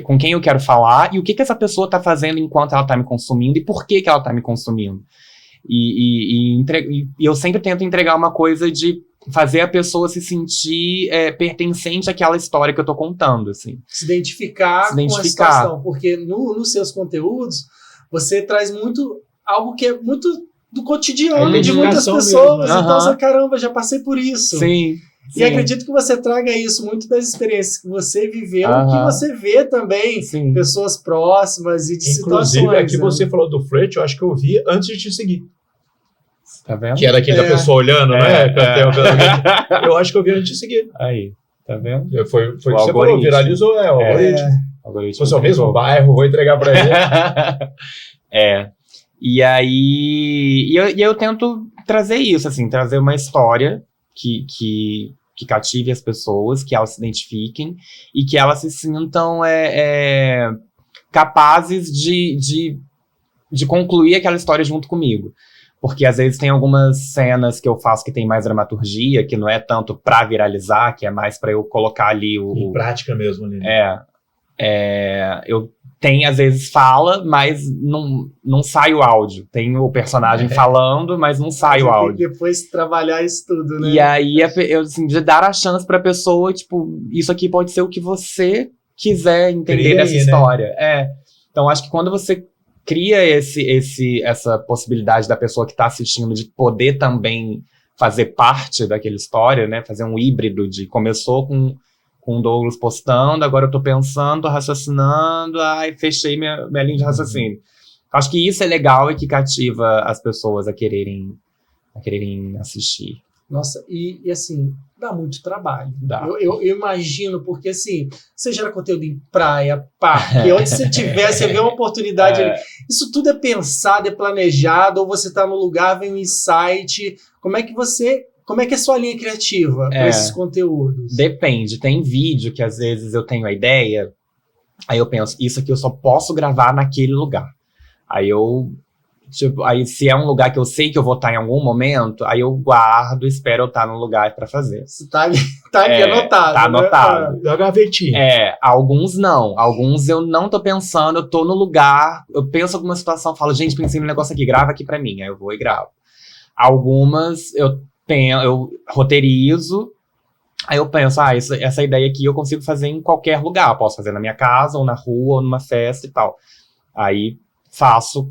com quem eu quero falar e o que essa pessoa tá fazendo enquanto ela tá me consumindo e por que ela tá me consumindo. E eu sempre tento entregar uma coisa de fazer a pessoa se sentir pertencente àquela história que eu tô contando, assim. Se identificar com a situação. Porque nos seus conteúdos, você traz muito algo que é muito do cotidiano de muitas identificação pessoas. mesmo, né? Então, você, caramba, já passei por isso. Sim. E acredito que você traga isso muito das experiências que você viveu, que você vê também Sim. pessoas próximas e de Inclusive, situações. aqui você falou do flerte, eu acho que eu vi antes de te seguir. Tá vendo? Que era aquele da pessoa olhando, né? Eu acho que eu vi antes de te seguir. Aí, tá vendo? Foi o que você algoritmo. falou, viralizou, o algoritmo. Se fosse o mesmo bairro, vou entregar pra ele. E aí eu tento trazer isso, assim, trazer uma história que cative as pessoas, que elas se identifiquem e que elas se sintam capazes de concluir aquela história junto comigo. Porque às vezes tem algumas cenas que eu faço que tem mais dramaturgia, que não é tanto pra viralizar, que é mais pra eu colocar ali Em prática mesmo, né? eu tenho, às vezes, fala, mas não sai o áudio. Tem o personagem falando, mas não sai o áudio. Tem que depois trabalhar isso tudo, né? E aí, eu, assim, de dar a chance pra pessoa, tipo, isso aqui pode ser o que você quiser entender dessa história. Então, acho que quando você cria essa possibilidade da pessoa que tá assistindo de poder também fazer parte daquela história, né? Fazer um híbrido de começou com o Douglas postando, agora eu tô pensando, tô raciocinando, fechei minha linha de raciocínio. Acho que isso é legal e que cativa as pessoas a quererem assistir. Nossa, e assim, dá muito trabalho. Dá. Eu imagino, porque assim, você gera conteúdo em praia, parque, onde você tiver, você vê uma oportunidade ali. Isso tudo é pensado, é planejado, ou você tá no lugar, vem um insight. Como é que é a sua linha criativa para esses conteúdos? Depende. Tem vídeo que às vezes eu tenho a ideia, aí eu penso, isso aqui eu só posso gravar naquele lugar. Aí se é um lugar que eu sei que eu vou estar em algum momento, aí eu guardo, espero eu estar no lugar para fazer. Isso tá ali anotado. Tá anotado. Da gavetinha. Alguns não. Alguns eu não tô pensando, eu tô no lugar, eu penso alguma situação, falo, gente, pensei num negócio aqui, grava aqui pra mim. Aí eu vou e gravo. Algumas eu roteirizo, aí eu penso, essa ideia aqui eu consigo fazer em qualquer lugar. Eu posso fazer na minha casa, ou na rua, ou numa festa e tal. Aí faço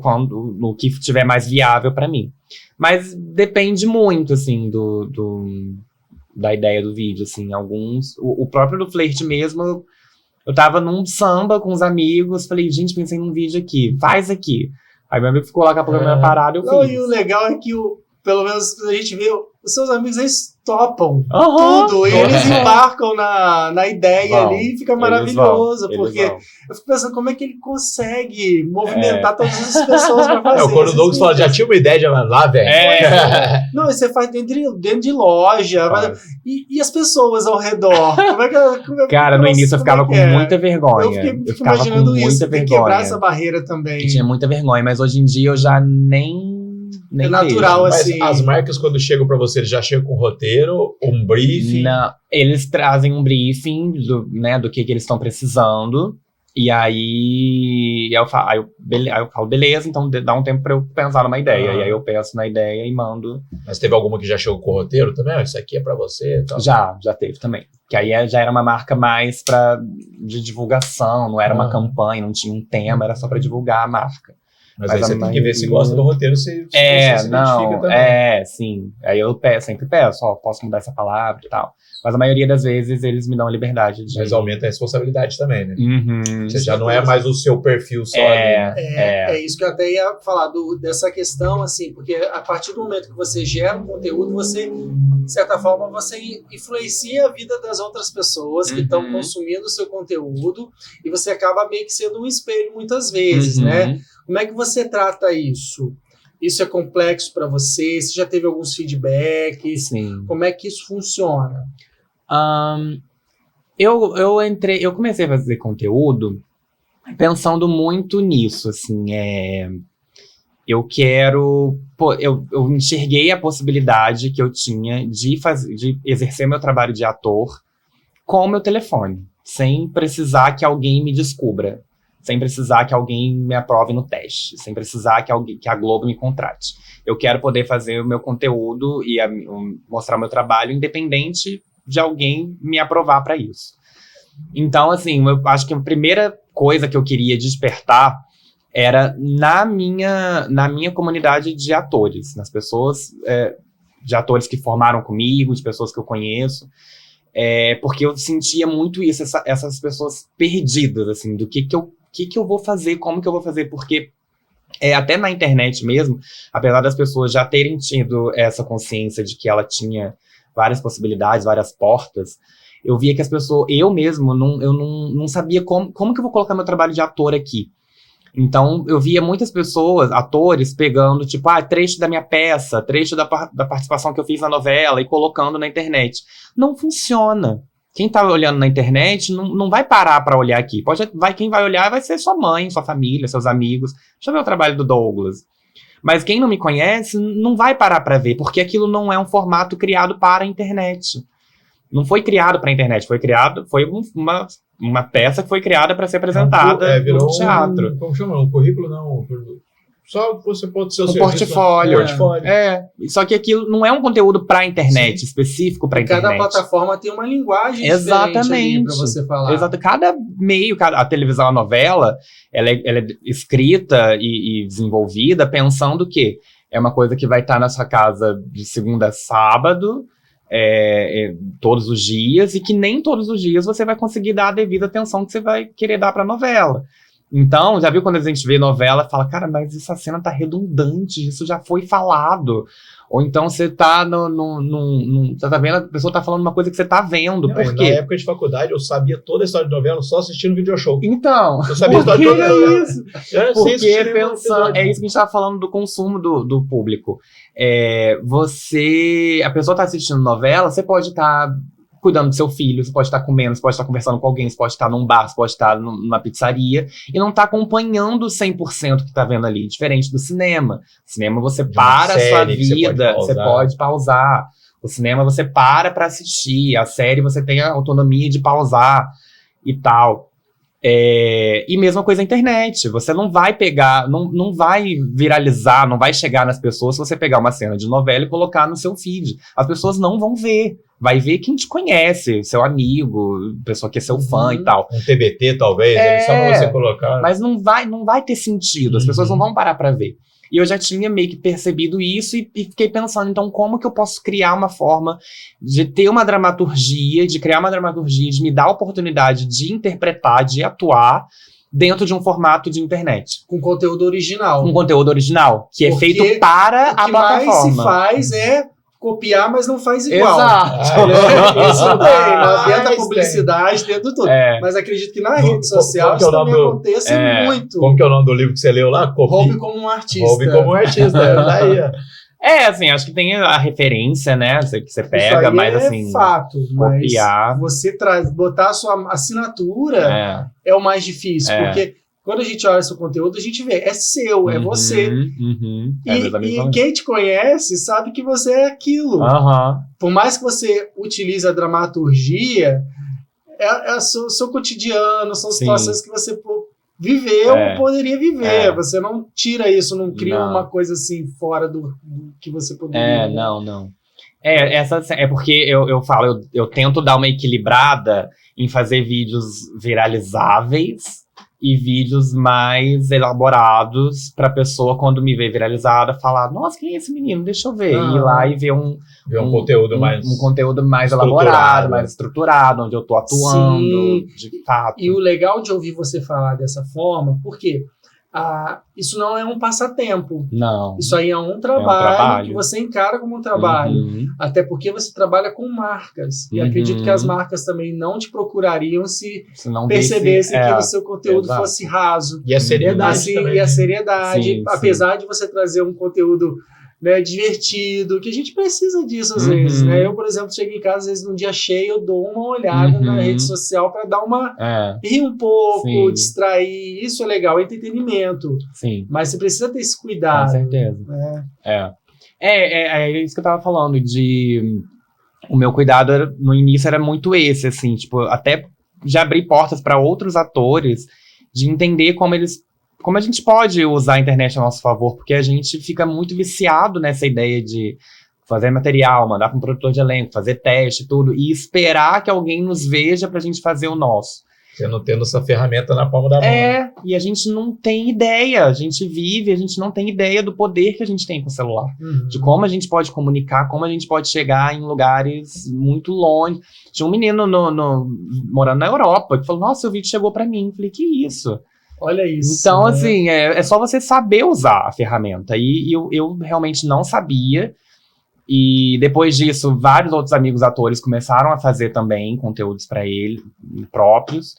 no que estiver mais viável pra mim. Mas depende muito, assim, da ideia do vídeo, assim. Alguns... O próprio do flerte mesmo, eu tava num samba com os amigos, falei, gente, pensei num vídeo aqui, faz aqui. Aí meu amigo ficou lá com a programa parada e eu Não, fiz. e o legal é que, pelo menos, a gente vê, os seus amigos, eles topam Aham. tudo. E eles embarcam na ideia Vão. ali e fica Eles maravilhoso. vão, Porque eles vão. eu fico pensando como é que ele consegue movimentar todas as pessoas pra fazer. Quando o Douglas fala, já tinha uma ideia, já vai lá, velho. Não, e você faz dentro de loja. Faz. E as pessoas ao redor? Como é que, Cara, no início eu ficava com muita vergonha. Eu ficava imaginando com isso. muita Tem que quebrar vergonha. essa barreira também. Eu tinha muita vergonha, mas hoje em dia eu já nem É natural, vejo. Mas assim. as marcas, quando chegam pra você, eles já chegam com roteiro, um briefing. Não, eles trazem um briefing do que eles estão precisando. E aí eu falo, beleza, então dá um tempo pra eu pensar numa ideia. E aí eu penso na ideia e mando. Mas teve alguma que já chegou com roteiro também? Isso aqui é pra você e tal. Já teve também. Que aí já era uma marca mais de divulgação, não era uma campanha, não tinha um tema, era só pra divulgar a marca. Mas aí você tem que ver se gosta do roteiro, se você se não, identifica também. sim. Aí eu sempre peço, posso mudar essa palavra e tal. Mas a maioria das vezes eles me dão a liberdade de... Mas aumenta a responsabilidade também, né? Uhum. Você já não é mais o seu perfil só ali, né? É isso que eu até ia falar dessa questão, assim, porque a partir do momento que você gera um conteúdo, você, de certa forma, você influencia a vida das outras pessoas que estão consumindo o seu conteúdo e você acaba meio que sendo um espelho muitas vezes, né? Como é que você trata isso? Isso é complexo para você? Você já teve alguns feedbacks? Sim. Como é que isso funciona? Eu comecei a fazer conteúdo pensando muito nisso, assim, eu quero, eu enxerguei a possibilidade que eu tinha de exercer meu trabalho de ator com o meu telefone, sem precisar que alguém me descubra, sem precisar que alguém me aprove no teste, sem precisar que a Globo me contrate. Eu quero poder fazer o meu conteúdo e mostrar o meu trabalho independente de alguém me aprovar para isso. Então, assim, eu acho que a primeira coisa que eu queria despertar era na minha comunidade de atores, nas pessoas de atores que formaram comigo, de pessoas que eu conheço, porque eu sentia muito isso, essas pessoas perdidas, assim, do que eu vou fazer, como que eu vou fazer, porque até na internet mesmo, apesar das pessoas já terem tido essa consciência de que ela tinha várias possibilidades, várias portas, eu via que as pessoas, eu mesmo, eu não sabia como que eu vou colocar meu trabalho de ator aqui. Então, eu via muitas pessoas, atores, pegando, tipo, trecho da minha peça, trecho da participação que eu fiz na novela e colocando na internet. Não funciona. Quem tá olhando na internet não vai parar pra olhar aqui. Quem vai olhar vai ser sua mãe, sua família, seus amigos. Deixa eu ver o trabalho do Douglas. Mas quem não me conhece não vai parar pra ver, porque aquilo não é um formato criado para a internet. Não foi criado para a internet, foi uma peça que foi criada para ser apresentada no teatro. Como chama? Um currículo, não. Só você pode ser o seu portfólio. portfólio. Só que aquilo não é um conteúdo para a internet, específico para a internet. Cada plataforma tem uma linguagem diferente para você falar. Exato. Cada meio, a televisão, a novela, ela é escrita e desenvolvida pensando que é uma coisa que vai estar na sua casa de segunda a sábado, todos os dias, e que nem todos os dias você vai conseguir dar a devida atenção que você vai querer dar para a novela. Então, já viu quando a gente vê novela e fala, cara, mas essa cena tá redundante, isso já foi falado. Ou então você tá você tá vendo, a pessoa tá falando uma coisa que você tá vendo. Por quê? Na época de faculdade, eu sabia toda a história de novela só assistindo video show. Então, eu sabia a história de novela. Porque pensando, é isso que a gente tava falando do consumo do público. A pessoa tá assistindo novela, você pode estar cuidando do seu filho, você pode estar comendo, você pode estar conversando com alguém, você pode estar num bar, você pode estar numa pizzaria e não tá acompanhando 100% que tá vendo ali, diferente do cinema. Cinema você para a sua vida, você pode pausar. O cinema você para assistir, a série você tem a autonomia de pausar e tal. E mesma coisa a internet, você não vai pegar, não vai viralizar, não vai chegar nas pessoas se você pegar uma cena de novela e colocar no seu feed. As pessoas não vão ver. Vai ver quem te conhece, seu amigo, pessoa que é seu fã e tal. Um TBT, talvez, só pra você colocar. Mas não vai ter sentido, as pessoas não vão parar pra ver. E eu já tinha meio que percebido isso e fiquei pensando, então, como que eu posso criar uma forma de ter uma dramaturgia, de criar uma dramaturgia, de me dar a oportunidade de interpretar, de atuar dentro de um formato de internet. Com conteúdo original. Um conteúdo original, que é Porque feito para a O que mais plataforma. se faz é copiar, mas não faz igual. Exato. Isso tem, né? Dentro da Mas publicidade, dentro de tudo. É. Mas acredito que na No- rede social como que é isso o nome também do- aconteça muito. Como que é o nome do livro que você leu lá? Roube como um artista. Roube como um artista. Daí, ó. Assim, acho que tem a referência, né? Que você Isso pega, aí mas é assim, fato. Mas copiar. você botar a sua assinatura É. é o mais difícil. É. Porque quando a gente olha seu conteúdo, a gente vê, é seu, é você. Uhum. É, meus amigos E falam. quem te conhece sabe que você é aquilo. Aham. Por mais que você utilize a dramaturgia, é o seu cotidiano, são Sim. situações que você viveu É. ou poderia viver. É. Você não tira isso, não cria Não. uma coisa assim fora do que você poderia. Não. É porque eu falo, eu tento dar uma equilibrada em fazer vídeos viralizáveis e vídeos mais elaborados pra pessoa, quando me vê viralizada, falar, nossa, quem é esse menino? Deixa eu ver. E ir lá e ver um Conteúdo mais. um conteúdo mais estruturado, elaborado, né? mais estruturado, onde eu tô atuando, Sim. de fato. E o legal de ouvir você falar dessa forma, porque isso não é um passatempo. Não. Isso aí é um trabalho, trabalho. que você encara como um trabalho. Uhum. Até porque você trabalha com marcas. E Uhum. acredito que as marcas também não te procurariam se Se não percebessem visse- que o seu conteúdo exato. fosse raso. E a seriedade Assim, também. e a né? seriedade, Sim, apesar de você trazer um conteúdo, né, divertido, que a gente precisa disso às Uhum. vezes, né? Eu, por exemplo, chego em casa, às vezes num dia cheio, eu dou uma olhada Uhum. na rede social para dar uma rir um pouco, Sim. distrair, isso é legal, é entretenimento, Sim, mas você precisa ter esse com cuidado, certeza. né? É isso que eu tava falando, o meu cuidado no início era muito esse, assim, tipo, até já abrir portas para outros atores, de entender como a gente pode usar a internet a nosso favor, porque a gente fica muito viciado nessa ideia de fazer material, mandar para um produtor de elenco, fazer teste, tudo, e esperar que alguém nos veja pra gente fazer o nosso. Você não tendo essa ferramenta na palma da mão. né? E a gente não tem ideia, a gente não tem ideia do poder que a gente tem com o celular. Uhum. De como a gente pode comunicar, como a gente pode chegar em lugares muito longe. Tinha um menino morando na Europa que falou, nossa, seu vídeo chegou pra mim. Eu falei, que isso? Olha isso. Então, né? assim, é só você saber usar a ferramenta. E eu realmente não sabia. E depois disso, vários outros amigos atores começaram a fazer também conteúdos pra ele, próprios.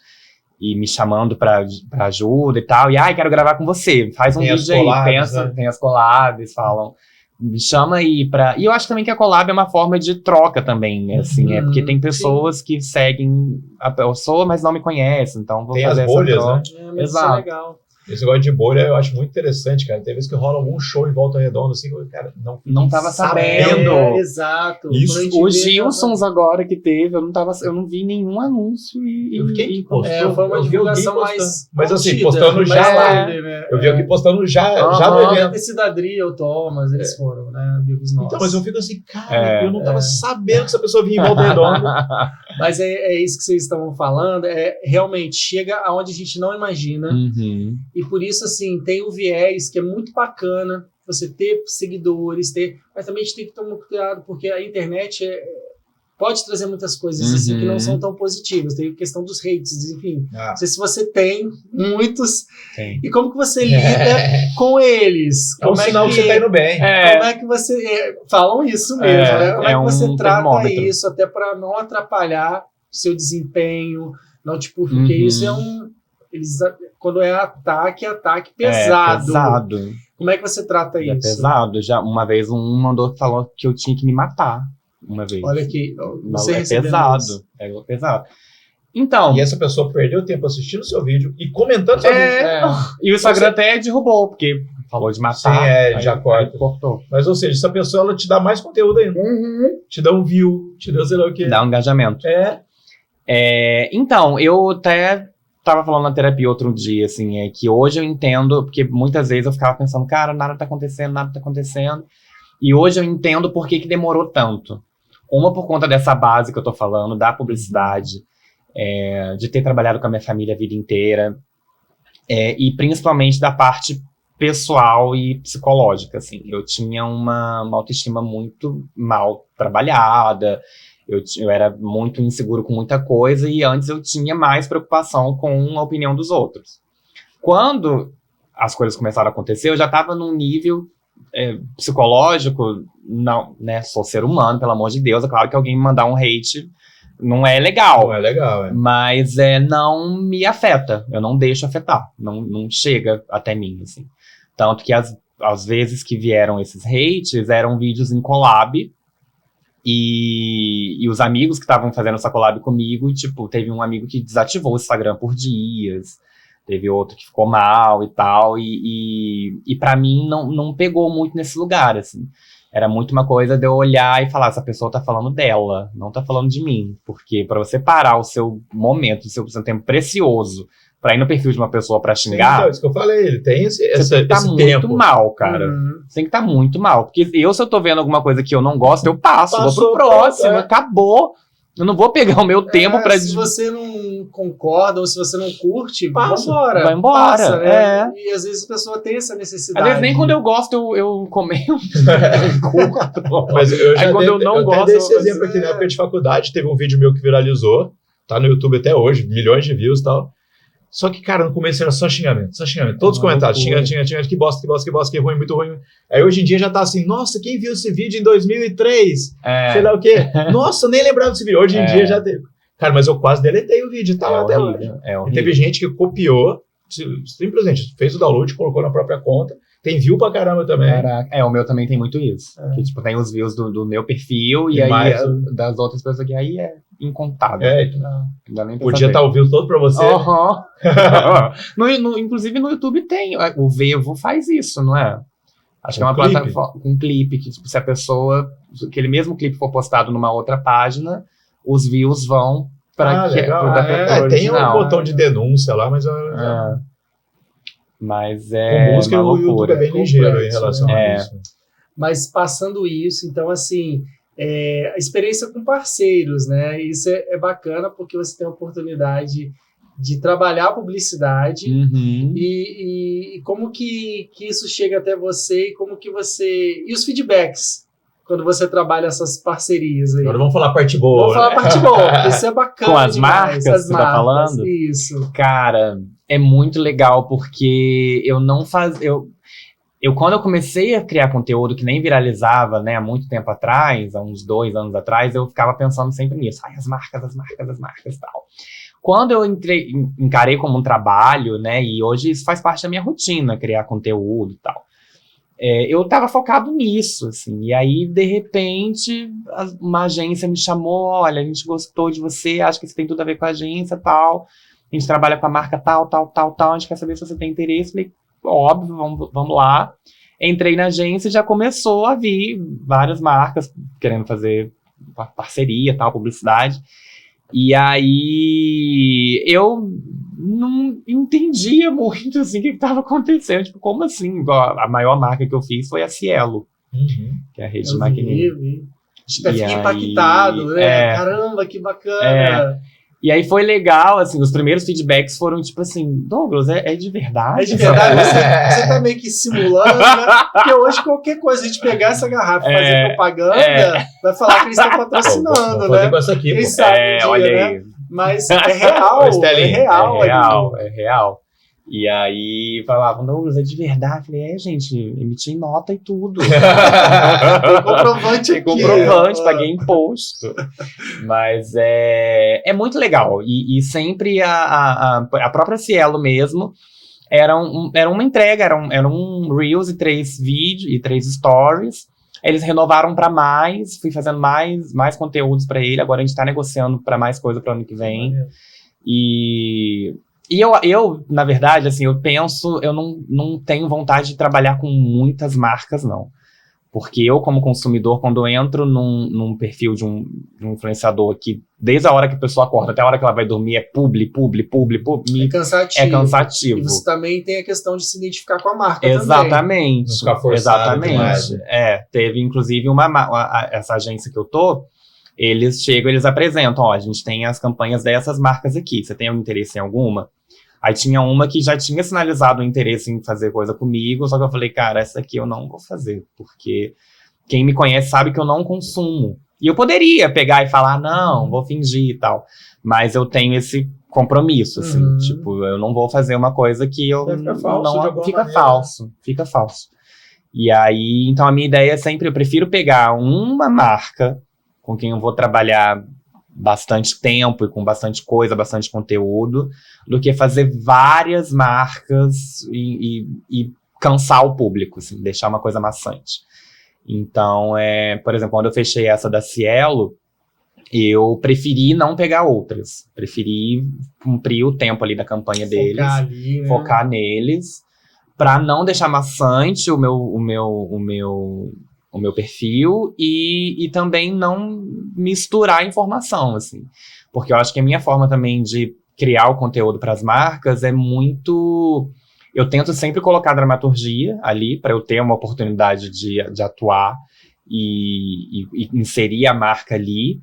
E me chamando pra ajuda e tal. E, quero gravar com você. Faz um Tem as vídeo aí. collabs, né? Tem as collabs, falam. Me chama aí pra... E eu acho também que a collab é uma forma de troca também, assim. Porque tem pessoas que seguem a pessoa, mas não me conhecem. Então, vou Tem as fazer essa bolhas, troca. né? Mas isso é Exato. legal. Esse negócio de bolha eu acho muito interessante, cara. Tem vezes que rola algum show em Volta Redonda, assim, cara, Não tava sabendo. Exato. Isso, Quando a gente Os vê, Gilsons agora que teve, eu não vi nenhum anúncio. Eu fiquei que postou. foi uma eu vi divulgação alguém postando. mais Mas assim, contida, postando mais já lá. live, né? Eu vi alguém postando já no Aham. evento. Deve ter sido a Adri ou o Thomas, eles foram, né? Amigos nossos. Então, mas eu fico assim, cara, eu não tava É. sabendo que essa pessoa vinha em Volta Redonda. Mas é isso que vocês estavam falando, realmente chega aonde a gente não imagina. Uhum. E por isso, assim, tem o viés que é muito bacana você ter seguidores, mas também a gente tem que tomar cuidado, porque a internet pode trazer muitas coisas assim, que não são tão positivas. Tem a questão dos hates, enfim. Não sei se você tem muitos. Tem. E como que você lida com eles? É um sinal que você tá indo bem. Como é que você... falam isso mesmo, né? Como é que você trata termômetro. isso até para não atrapalhar o seu desempenho? Não, tipo, porque isso é quando é ataque pesado. Pesado. Como é que você trata É isso? pesado. Já uma vez falou que eu tinha que me matar. Uma vez. Olha aqui, você é recebendo pesado. isso. É pesado. Então. E essa pessoa perdeu tempo assistindo o seu vídeo e comentando seu vídeo. E o Instagram até derrubou, porque falou de matar. Sim, já corta. Cortou. Mas, ou seja, essa pessoa ela te dá mais conteúdo ainda. Te dá um view, te dá sei lá o quê. Dá um engajamento. Então, eu até tava falando na terapia outro dia, assim, que hoje eu entendo, porque muitas vezes eu ficava pensando, cara, nada tá acontecendo. E hoje eu entendo por que demorou tanto. Uma por conta dessa base que eu tô falando, da publicidade, de ter trabalhado com a minha família a vida inteira, e principalmente da parte pessoal e psicológica, assim. Eu tinha uma autoestima muito mal trabalhada, eu era muito inseguro com muita coisa, e antes eu tinha mais preocupação com a opinião dos outros. Quando as coisas começaram a acontecer, eu já estava num nível psicológico, não, né, sou ser humano, pelo amor de Deus, é claro que alguém me mandar um hate não é legal. Não é legal, Mas não me afeta, eu não deixo afetar, não chega até mim, assim. Tanto que às vezes que vieram esses hates, eram vídeos em collab, e os amigos que estavam fazendo essa collab comigo, tipo, teve um amigo que desativou o Instagram por dias, teve outro que ficou mal e tal, e pra mim não pegou muito nesse lugar, assim. Era muito uma coisa de eu olhar e falar, essa pessoa tá falando dela, não tá falando de mim. Porque pra você parar o seu momento, o seu tempo precioso pra ir no perfil de uma pessoa pra xingar... Então, isso que eu falei, ele tem esse você tem que tá muito tempo. mal, cara. Você tem que estar muito mal. Porque se eu tô vendo alguma coisa que eu não gosto, eu passo, vou pro próximo, acabou. Eu não vou pegar o meu tempo pra... Se você não concorda ou se você não curte, vai embora. Passa, né? E às vezes a pessoa tem essa necessidade. Às vezes nem quando eu gosto eu comento. Mas eu já quando eu não gosto... dei esse exemplo aqui na época de faculdade, teve um vídeo meu que viralizou, tá no YouTube até hoje, milhões de views e tal. Só que, cara, no começo era só xingamento. Todos os comentários, xinga, que bosta, que ruim, muito ruim. Aí hoje em dia já tá assim, nossa, quem viu esse vídeo em 2003? Sei lá o quê. Nossa, nem lembrava desse vídeo. Hoje em dia já teve. Cara, mas eu quase deletei o vídeo, tá lá até hoje. E teve gente que copiou, simplesmente fez o download, colocou na própria conta. Tem view pra caramba também. Caraca. O meu também tem muito isso. Que, tipo, tem os views do meu perfil e aí das outras pessoas aqui, aí é incontável. Não dá nem pra podia estar o view todo pra você. Inclusive no YouTube tem. O Vevo faz isso, não é? Acho que é uma plataforma com um clipe que, tipo, se a pessoa, aquele mesmo clipe for postado numa outra página, os views vão para tem um botão de denúncia lá, mas Mas com música o YouTube é bem ligeiro em relação a isso. Mas passando isso, então assim, a experiência com parceiros, né? Isso é bacana porque você tem a oportunidade de trabalhar a publicidade e como que isso chega até você e como que você... E os feedbacks quando você trabalha essas parcerias aí. Agora vamos falar a parte boa. Vamos falar a parte boa, isso é bacana. Com as marcas, você tá falando? Isso. Cara, é muito legal porque eu não fazia... Quando eu comecei a criar conteúdo que nem viralizava, né, há muito tempo atrás, há uns 2 anos atrás, eu ficava pensando sempre nisso. As marcas e tal. Quando eu encarei como um trabalho, né, e hoje isso faz parte da minha rotina, criar conteúdo e tal. Eu tava focado nisso, assim, e aí, de repente, uma agência me chamou, olha, a gente gostou de você, acho que isso tem tudo a ver com a agência, tal, a gente trabalha com a marca tal, a gente quer saber se você tem interesse. Falei, óbvio, vamos lá. Entrei na agência e já começou a vir várias marcas querendo fazer parceria, tal, publicidade. E aí eu não entendia muito assim o que estava acontecendo. Tipo, como assim? A maior marca que eu fiz foi a Cielo, que é a rede de maquininha. Fiquei impactado, né? Caramba, que bacana. E aí foi legal, assim, os primeiros feedbacks foram tipo assim, Douglas, é de verdade? É de verdade, você tá meio que simulando, né? Porque hoje qualquer coisa, a gente pegar essa garrafa e fazer propaganda, vai falar que eles estão patrocinando, né? Com essa aqui, quem sabe dia, olha né? aí. Mas é real, é real. E aí falavam, Douglas, é de verdade. Eu falei, gente, emiti nota e tudo. Tem comprovante aqui. Tem comprovante, paguei imposto. Mas é muito legal. E sempre a própria Cielo mesmo era uma entrega, era um Reels e 3 vídeos e 3 stories. Eles renovaram para mais, fui fazendo mais conteúdos para ele. Agora a gente tá negociando para mais coisa para ano que vem. E eu, na verdade, assim, eu não tenho vontade de trabalhar com muitas marcas, não. Porque eu, como consumidor, quando eu entro num perfil de um influenciador que, desde a hora que a pessoa acorda até a hora que ela vai dormir, é publi. É cansativo. É cansativo. E você também tem a questão de se identificar com a marca Exatamente. Não ficar forçado demais. Teve, inclusive, essa agência que eu tô, eles chegam, eles apresentam, a gente tem as campanhas dessas marcas aqui, você tem algum interesse em alguma? Aí tinha uma que já tinha sinalizado o interesse em fazer coisa comigo, só que eu falei, cara, essa aqui eu não vou fazer, porque quem me conhece sabe que eu não consumo. E eu poderia pegar e falar, não, vou fingir e tal. Mas eu tenho esse compromisso, assim. Tipo, eu não vou fazer uma coisa que eu Fica falso, não... de alguma Fica maneira. falso, fica falso. E aí, então a minha ideia é sempre, eu prefiro pegar uma marca com quem eu vou trabalhar bastante tempo e com bastante coisa, bastante conteúdo, do que fazer várias marcas e cansar o público, assim, deixar uma coisa maçante. Então, por exemplo, quando eu fechei essa da Cielo, eu preferi não pegar outras. Preferi cumprir o tempo ali da campanha deles. Focar ali, né? Focar neles, para não deixar maçante o meu perfil e também não misturar a informação, assim. Porque eu acho que a minha forma também de criar o conteúdo para as marcas é muito... Eu tento sempre colocar dramaturgia ali, para eu ter uma oportunidade de atuar e inserir a marca ali.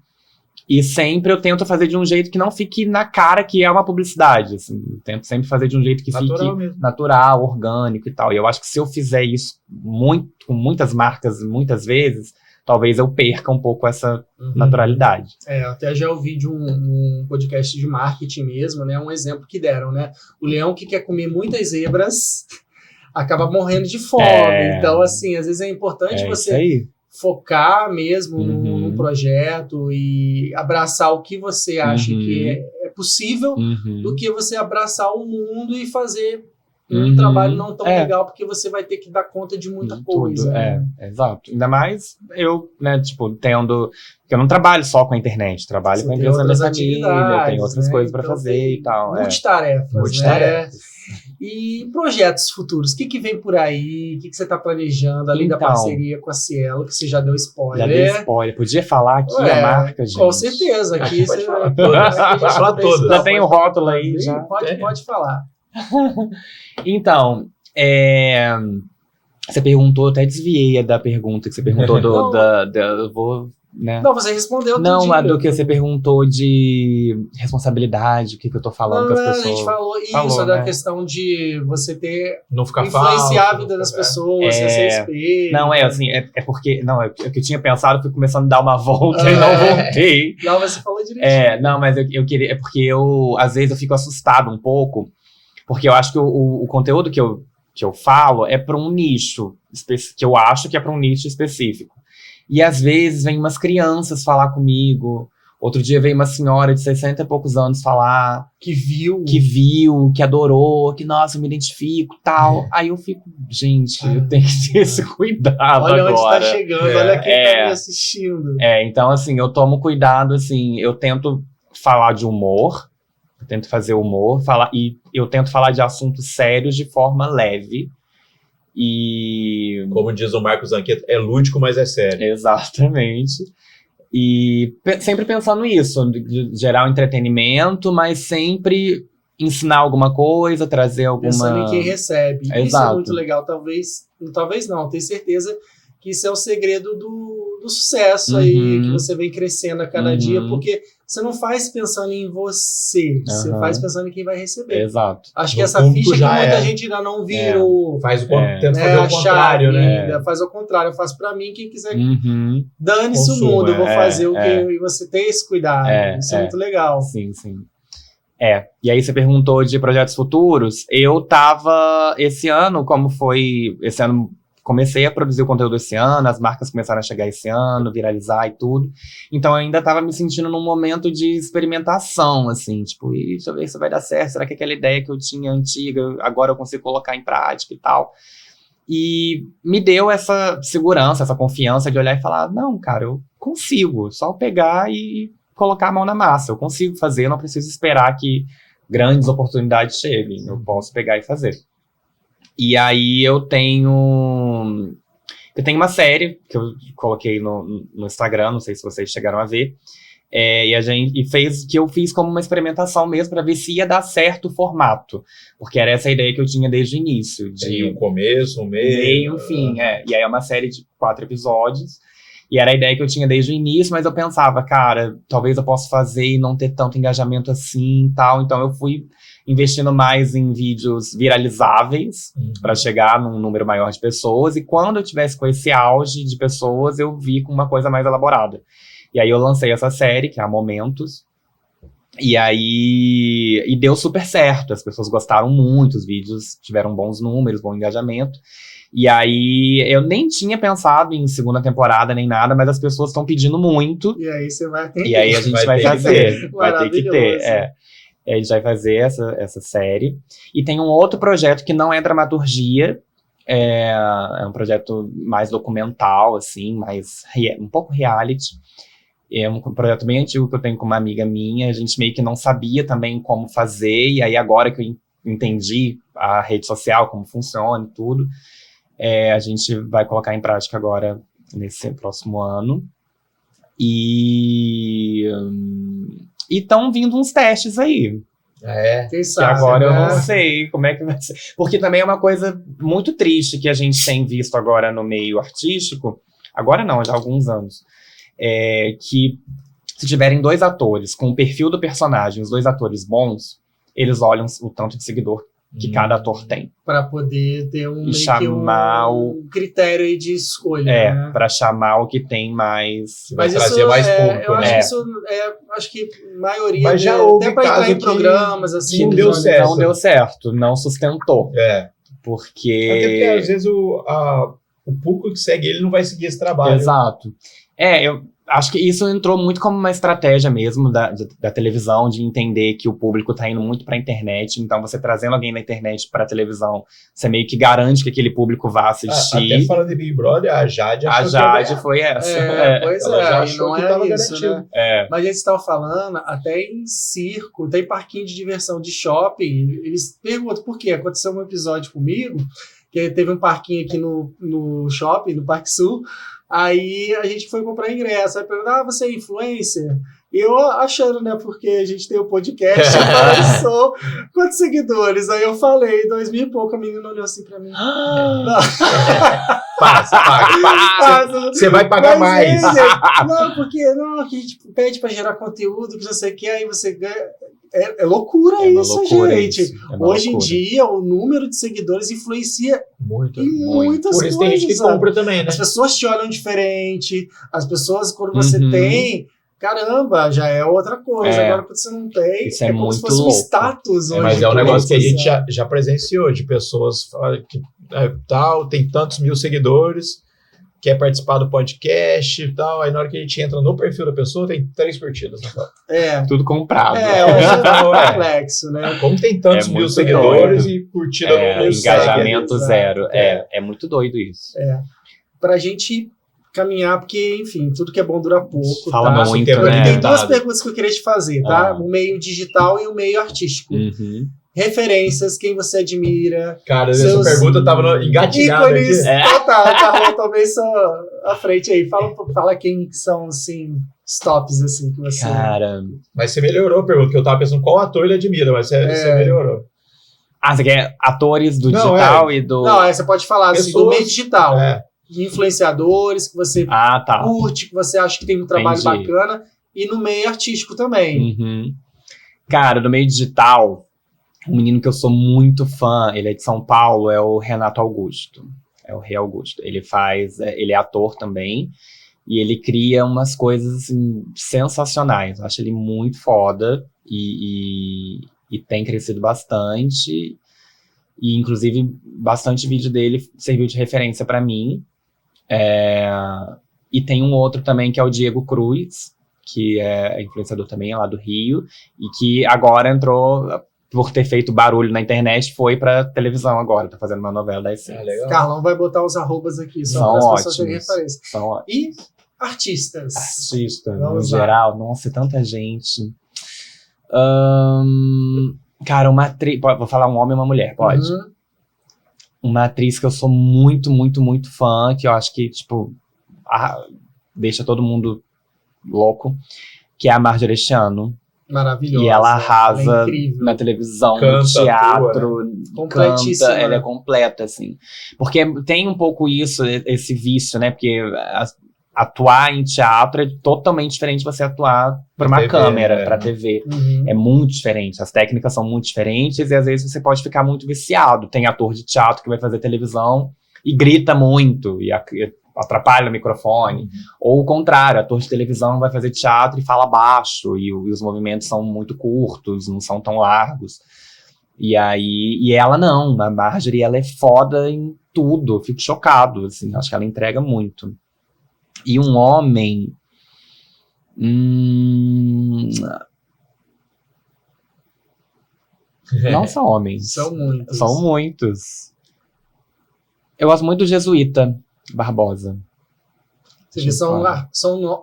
E sempre eu tento fazer de um jeito que não fique na cara que é uma publicidade, assim. Eu tento sempre fazer de um jeito que Natural fique mesmo. natural, orgânico e tal. E eu acho que se eu fizer isso com muitas marcas, muitas vezes, talvez eu perca um pouco essa naturalidade. Até já ouvi de um podcast de marketing mesmo, né? Um exemplo que deram, né? O leão que quer comer muitas zebras acaba morrendo de fome. Então, assim, às vezes é importante Isso você aí. focar mesmo num projeto e abraçar o que você acha que é possível, do que você abraçar o mundo e fazer um trabalho não tão legal, porque você vai ter que dar conta de muita coisa. Tudo, né? Exato. Ainda mais eu, né, tipo, tendo... Porque eu não trabalho só com a internet, trabalho Você com a tem empresa da minha outras família, atividades, tem outras né? coisas para Então fazer tem e tal. Multitarefas, Multitarefas. né? E projetos futuros, o que vem por aí? O que você está planejando, além da Então, parceria com a Cielo, que você já deu spoiler? Já dei spoiler. Podia falar aqui a marca, gente. Com certeza. Aqui Pode você falar todas. Pode falar todas. Já tem o rótulo aí, já. Pode falar. Então, você perguntou, eu até desviei da pergunta que você perguntou eu vou, né? Não, você respondeu Não, a do que você perguntou de responsabilidade, o que eu tô falando com as pessoas. A gente falou da né? questão de você ter... Não ficar influenciar falso, a vida das pessoas, você ser espelho. Não, assim, porque... Não, o que eu tinha pensado, fui começando a dar uma volta e não voltei. Não, você falou direitinho. Não, mas eu queria... É porque às vezes eu fico assustado um pouco, porque eu acho que o conteúdo que eu falo é para um nicho, que eu acho que é para um nicho específico. E às vezes vem umas crianças falar comigo. Outro dia veio uma senhora de 60 e poucos anos falar. Que viu, que adorou, que, nossa, eu me identifico e tal. Aí eu fico, gente, eu tenho que ter esse cuidado olha agora. onde tá chegando, olha quem tá me assistindo. Então, assim, eu tomo cuidado, assim, eu tento falar de humor, eu tento fazer humor, e eu tento falar de assuntos sérios de forma leve. E... Como diz o Marcos Zanqueto, é lúdico, mas é sério. Exatamente. E sempre pensando nisso, de gerar um entretenimento, mas sempre ensinar alguma coisa, trazer alguma... Pensando em quem recebe. Exato. Isso é muito legal, talvez não, tenho certeza que isso é o segredo do sucesso aí, que você vem crescendo a cada dia, porque você não faz pensando em você, você faz pensando em quem vai receber. Exato. Acho que essa ficha que muita gente ainda não virou. Tenta fazer o contrário, né? Faz o contrário, eu faço pra mim, quem quiser dane-se o mundo, eu vou fazer o que... E você tem esse cuidado, isso é muito legal. Sim. E aí você perguntou de projetos futuros, eu tava, esse ano comecei a produzir o conteúdo esse ano, as marcas começaram a chegar esse ano, viralizar e tudo. Então eu ainda tava me sentindo num momento de experimentação, assim, tipo, deixa eu ver se vai dar certo, será que aquela ideia que eu tinha antiga, agora eu consigo colocar em prática e tal. E me deu essa segurança, essa confiança de olhar e falar, não, cara, eu consigo, só pegar e colocar a mão na massa, eu consigo fazer, eu não preciso esperar que grandes oportunidades cheguem, eu posso pegar e fazer. E aí eu tenho uma série que eu coloquei no Instagram, não sei se vocês chegaram a ver, que eu fiz como uma experimentação mesmo para ver se ia dar certo o formato, porque era essa a ideia que eu tinha desde o início. Tem um começo, um meio... um fim, E aí é uma série de 4 episódios, E era a ideia que eu tinha desde o início, mas eu pensava, cara, talvez eu possa fazer e não ter tanto engajamento assim e tal. Então eu fui investindo mais em vídeos viralizáveis para chegar num número maior de pessoas. E quando eu tivesse com esse auge de pessoas, eu vi com uma coisa mais elaborada. E aí eu lancei essa série, que é a Momentos. E aí e deu super certo. As pessoas gostaram muito, os vídeos tiveram bons números, bom engajamento. E aí, eu nem tinha pensado em segunda temporada nem nada, mas as pessoas estão pedindo muito. E aí você vai ter. E aí a gente vai fazer. Vai ter que ter, Maravilhoso. A gente vai fazer essa série. E tem um outro projeto que não é dramaturgia. É um projeto mais documental, assim, um pouco reality. É um projeto bem antigo que eu tenho com uma amiga minha. A gente meio que não sabia também como fazer. E aí, agora que eu entendi a rede social, como funciona e tudo, a gente vai colocar em prática agora, nesse próximo ano. E estão vindo uns testes aí. Quem Que sabe, agora eu né? não sei como é que vai ser. Porque também é uma coisa muito triste que a gente tem visto agora no meio artístico. Agora não, já há alguns anos. Que se tiverem 2 atores com o perfil do personagem, os 2 atores bons, eles olham o tanto de seguidor que cada ator tem. Para poder ter E chamar um critério aí de escolha, né? Pra chamar o que tem mais. Vai trazer mais público, eu acho né? que isso acho que a maioria, Mas já houve até para entrar caso em programas, assim, não deu certo. Não deu certo, não sustentou. Até porque às vezes o público que segue ele não vai seguir esse trabalho. Exato. Eu acho que isso entrou muito como uma estratégia mesmo da televisão, de entender que o público tá indo muito pra internet. Então, você trazendo alguém da internet pra televisão, você meio que garante que aquele público vá assistir. Até falando de Big Brother, a Jade foi essa. Pois Ela já e achou não que é tava isso, garantido. né? Mas a gente estava falando, até em circo, até em parquinho de diversão de shopping, eles perguntam por quê. Aconteceu um episódio comigo, que teve um parquinho aqui no shopping, no Parque Sul. Aí a gente foi comprar ingresso. Aí perguntou, você é influencer? E eu achando, né? Porque a gente tem o podcast, eu sou quantos seguidores? Aí eu falei, 2.000 e pouco, a menina olhou assim pra mim. Paga. Você vai pagar mais. Não, porque a gente pede pra gerar conteúdo, que não sei o que, aí você ganha. É loucura isso, gente. Hoje em dia, o número de seguidores influencia muito, em muitas Por isso coisas. tem gente que compra também, né? As pessoas te olham diferente, as pessoas, quando você tem, caramba, já é outra coisa. Agora, quando você não tem, isso é como muito se fosse um louco. status hoje. Mas é um que negócio que a gente social. já presenciou, de pessoas que tem tantos mil seguidores, quer participar do podcast e tal, aí na hora que a gente entra no perfil da pessoa, tem 3 curtidas. Tudo comprado. Hoje é complexo, né? Como tem tantos mil muito seguidores doido. e curtida no Engajamento segue. zero. É muito doido isso. Pra gente caminhar, porque, enfim, tudo que é bom dura pouco. Fala tá? muito, Eu né? tenho 2 perguntas que eu queria te fazer, tá? Ah. O meio digital e o meio artístico. Referências, quem você admira. Cara, Seus essa pergunta tava engatilhada aqui. ícones. Tá, eu tomei só à frente aí. Fala quem são, assim, os tops, assim, que você... Cara... Mas você melhorou a pergunta, que eu tava pensando qual ator ele admira, mas você melhorou. você quer atores do digital e do... Não, você pode falar assim, do meio digital. De influenciadores que você curte, que você acha que tem um trabalho bacana, e no meio artístico também. Cara, do meio digital, um menino que eu sou muito fã, ele é de São Paulo, é o Renato Augusto. É o Rei Augusto. Ele é ator também, e ele cria umas coisas assim, sensacionais. Eu acho ele muito foda, e tem crescido bastante, e inclusive bastante vídeo dele serviu de referência pra mim. E tem um outro também que é o Diego Cruz, que é influenciador também, é lá do Rio, e que agora entrou, por ter feito barulho na internet, foi pra televisão agora, tá fazendo uma novela da Essência. Carlão vai botar os arrobas aqui, só para as pessoas terem referência. E artistas. No geral, nossa, tanta gente. Cara, uma atriz, vou falar um homem e uma mulher, pode? Uma atriz que eu sou muito, muito, muito fã, que eu acho que, tipo, deixa todo mundo louco, que é a Marjorie Chiano. Maravilhosa. E ela arrasa na televisão, canta, no teatro, completíssima. Ela é completa, assim. Porque tem um pouco isso, esse vício, né? Porque atuar em teatro é totalmente diferente de você atuar para uma TV, câmera, né? para TV. Uhum. É muito diferente, as técnicas são muito diferentes e às vezes você pode ficar muito viciado. Tem ator de teatro que vai fazer televisão e grita muito e atrapalha o microfone. Ou o contrário, ator de televisão vai fazer teatro e fala baixo e os movimentos são muito curtos, não são tão largos. E ela não, a Marjorie, ela é foda em tudo, eu fico chocado, assim, acho que ela entrega muito. E um homem... não são homens. São muitos. São muitos. Eu gosto muito do Jesuíta Barbosa. Ou seja, são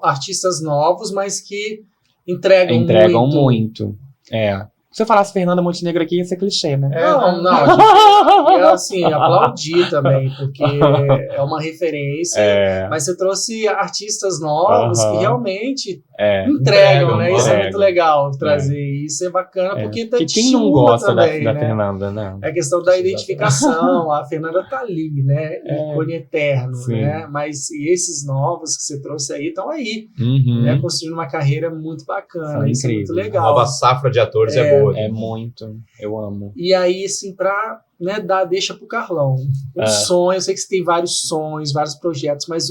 artistas novos, mas que entregam muito. É. Se eu falasse Fernanda Montenegro aqui, ia ser clichê, né? Não, a gente ia, assim, aplaudir também, porque é uma referência, mas você trouxe artistas novos que realmente entregam, né? Isso é muito legal trazer, isso é bacana, porque que quem não gosta também, da né? Fernanda, né? É a questão da identificação, a Fernanda tá ali, né? Ícone eterno, né? Mas e esses novos que você trouxe aí estão aí, né? Construindo uma carreira muito bacana, isso é muito legal. A nova safra de atores é boa. É muito, eu amo. E aí, assim, pra deixa pro Carlão. Um sonho, eu sei que você tem vários sonhos, vários projetos, mas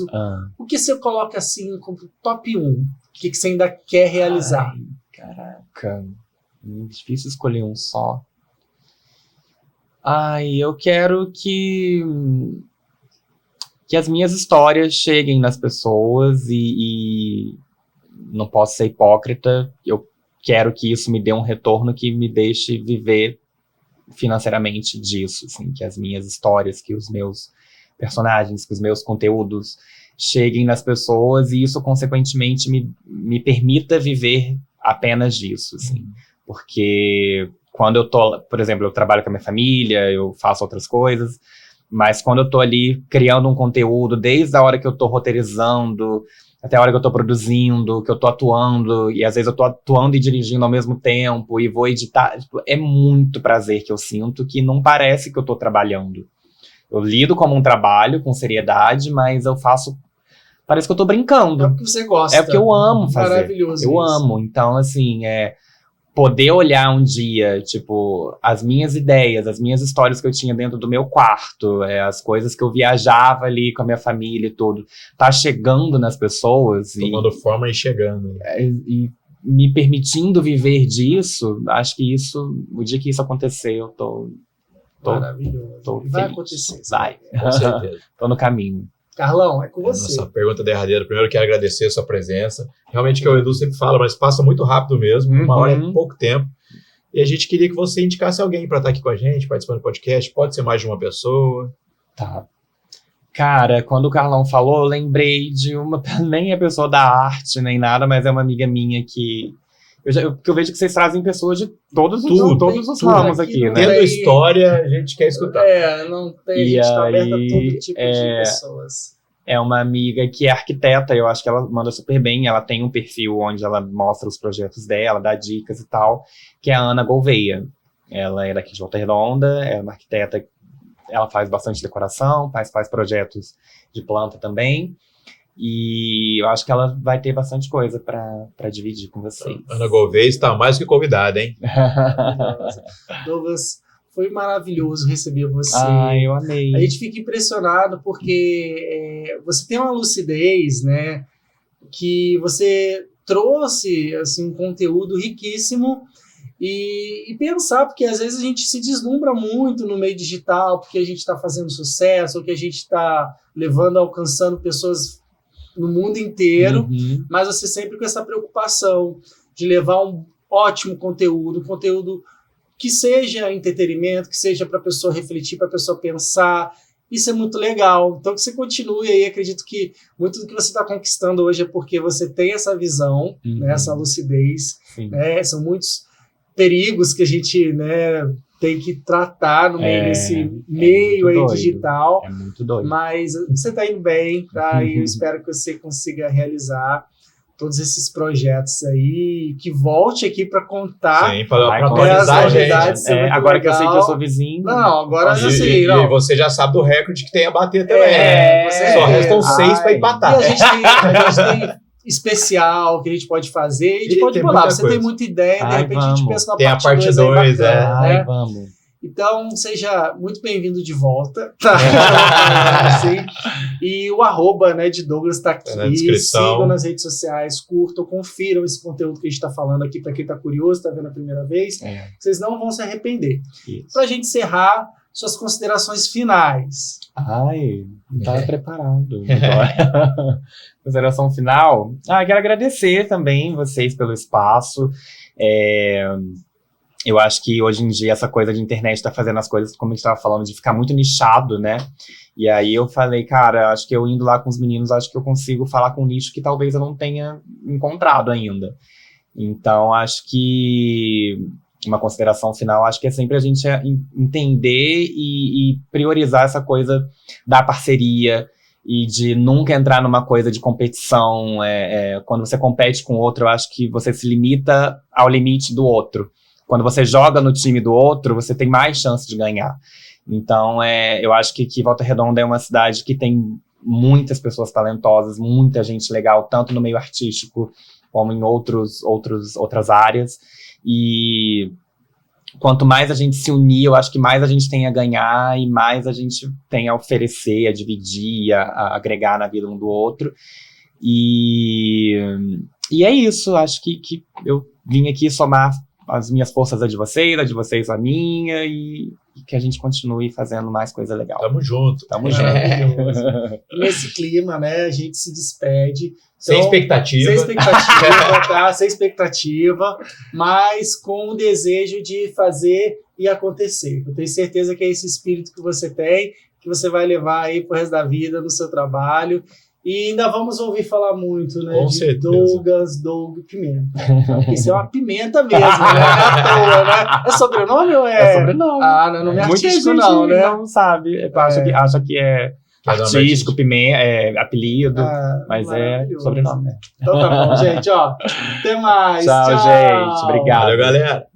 o que você coloca assim como top 1? O que você ainda quer realizar? Ai, caraca, difícil escolher um só. Eu quero que as minhas histórias cheguem nas pessoas e não posso ser hipócrita, eu quero que isso me dê um retorno que me deixe viver financeiramente disso, assim, que as minhas histórias, que os meus personagens, que os meus conteúdos cheguem nas pessoas e isso, consequentemente, me permita viver apenas disso, assim. Porque quando eu tô, por exemplo, eu trabalho com a minha família, eu faço outras coisas, mas quando eu tô ali criando um conteúdo, desde a hora que eu tô roteirizando, até a hora que eu tô produzindo, que eu tô atuando, e às vezes eu tô atuando e dirigindo ao mesmo tempo, e vou editar, é muito prazer que eu sinto, que não parece que eu tô trabalhando. Eu lido como um trabalho, com seriedade, mas eu faço, parece que eu tô brincando. É o que você gosta. É o que eu amo fazer. Maravilhoso eu isso. amo, então assim, poder olhar um dia, tipo, as minhas ideias, as minhas histórias que eu tinha dentro do meu quarto, as coisas que eu viajava ali com a minha família e tudo, tá chegando nas pessoas. Tomando forma e chegando. E me permitindo viver disso, acho que o dia que isso acontecer, eu tô maravilhoso. Vai feliz. acontecer. Vai. Com certeza. Tô no caminho. Carlão, é com você. Nossa pergunta derradeira. Primeiro, quero agradecer a sua presença. Realmente, que o Edu sempre fala, mas passa muito rápido mesmo. Uma hora é pouco tempo. E a gente queria que você indicasse alguém para estar aqui com a gente, participando do podcast. Pode ser mais de uma pessoa. Tá. Cara, quando o Carlão falou, eu lembrei de uma... Nem é pessoa da arte, nem nada, mas é uma amiga minha que... Porque eu vejo que vocês trazem pessoas de todos os ramos aqui, né? Tendo história, a gente quer escutar. Não tem, a gente tá aberta a todo tipo de pessoas. É uma amiga que é arquiteta, eu acho que ela manda super bem, ela tem um perfil onde ela mostra os projetos dela, dá dicas e tal, que é a Ana Gouveia. Ela é daqui de Volta Redonda, é uma arquiteta, ela faz bastante decoração, faz projetos de planta também. E eu acho que ela vai ter bastante coisa pra dividir com vocês. Ana Gouveia está mais que convidada, hein? Douglas, foi maravilhoso receber você. Eu amei. A gente fica impressionado porque você tem uma lucidez, né? Que você trouxe assim, um conteúdo riquíssimo. E pensar, porque às vezes a gente se deslumbra muito no meio digital, porque a gente está fazendo sucesso, ou que a gente está alcançando pessoas no mundo inteiro, mas você sempre com essa preocupação de levar um ótimo conteúdo, um conteúdo que seja entretenimento, que seja para a pessoa refletir, para a pessoa pensar. Isso é muito legal. Então que você continue aí, acredito que muito do que você está conquistando hoje é porque você tem essa visão, né, essa lucidez, né, são muitos perigos que a gente, né, tem que tratar no meio desse meio aí digital. É muito doido. Mas você está indo bem, tá? E eu espero que você consiga realizar. todos esses projetos aí, que volte aqui para contar. Sim, pra Ai, atualizar a gente. novidades. Muito Agora que eu sei que eu legal. sou vizinho. Não, agora já E, sei. e Não. você já sabe do recorde que tem a bater também, É, né? você- Só restam 6 pra Ai. E empatar. a gente tem especial que a gente pode fazer, a gente Ih, pode tem bolar. muita Você coisa. tem muita ideia, de Ai, repente a gente vamos. pensa na Tem a parte dois aí 2, bacana, Ai, né? vamos. Então, seja muito bem-vindo de volta. Tá? Sim. E o @ né, de Douglas tá aqui. Tá na descrição. Sigam nas redes sociais, curtam, confiram esse conteúdo que a gente está falando aqui para quem tá curioso, tá vendo a primeira vez. É, Vocês não vão se arrepender. isso. Para a gente encerrar, suas considerações finais. Ai, não estava preparado. Consideração final. Quero agradecer também vocês pelo espaço. Eu acho que hoje em dia essa coisa de internet tá fazendo as coisas, como a gente estava falando, de ficar muito nichado, né? E aí eu falei, cara, acho que eu indo lá com os meninos, acho que eu consigo falar com um nicho que talvez eu não tenha encontrado ainda. Então, acho que uma consideração final, acho que é sempre a gente entender e priorizar essa coisa da parceria e de nunca entrar numa coisa de competição. Quando você compete com o outro, eu acho que você se limita ao limite do outro. Quando você joga no time do outro, você tem mais chance de ganhar. Então, eu acho que Volta Redonda é uma cidade que tem muitas pessoas talentosas, muita gente legal, tanto no meio artístico como em outras áreas. E quanto mais a gente se unir, eu acho que mais a gente tem a ganhar e mais a gente tem a oferecer, a dividir, a agregar na vida um do outro. E é isso, acho que eu vim aqui somar as minhas forças a de vocês a minha, e que a gente continue fazendo mais coisa legal. Tamo junto. Tamo junto. Maravilhoso. Nesse clima, né, a gente se despede. Sem Então, expectativa. Sem expectativa, tá? Sem expectativa, mas com o desejo de fazer e acontecer. Eu tenho certeza que é esse espírito que você tem, que você vai levar aí pro resto da vida no seu trabalho. E ainda vamos ouvir falar muito, né? Com de certeza. Doug Pimenta. Porque isso é uma pimenta mesmo, né? Não é à toa, né? É sobrenome ou é? É sobrenome. Ah, não é nome Muita artístico gente não, né? não sabe. Acha que é artístico, pimenta, apelido, Ah, mas é maravilhoso. sobrenome. Então tá bom, gente, ó. Até mais. Tchau, gente. Obrigado. Valeu, galera.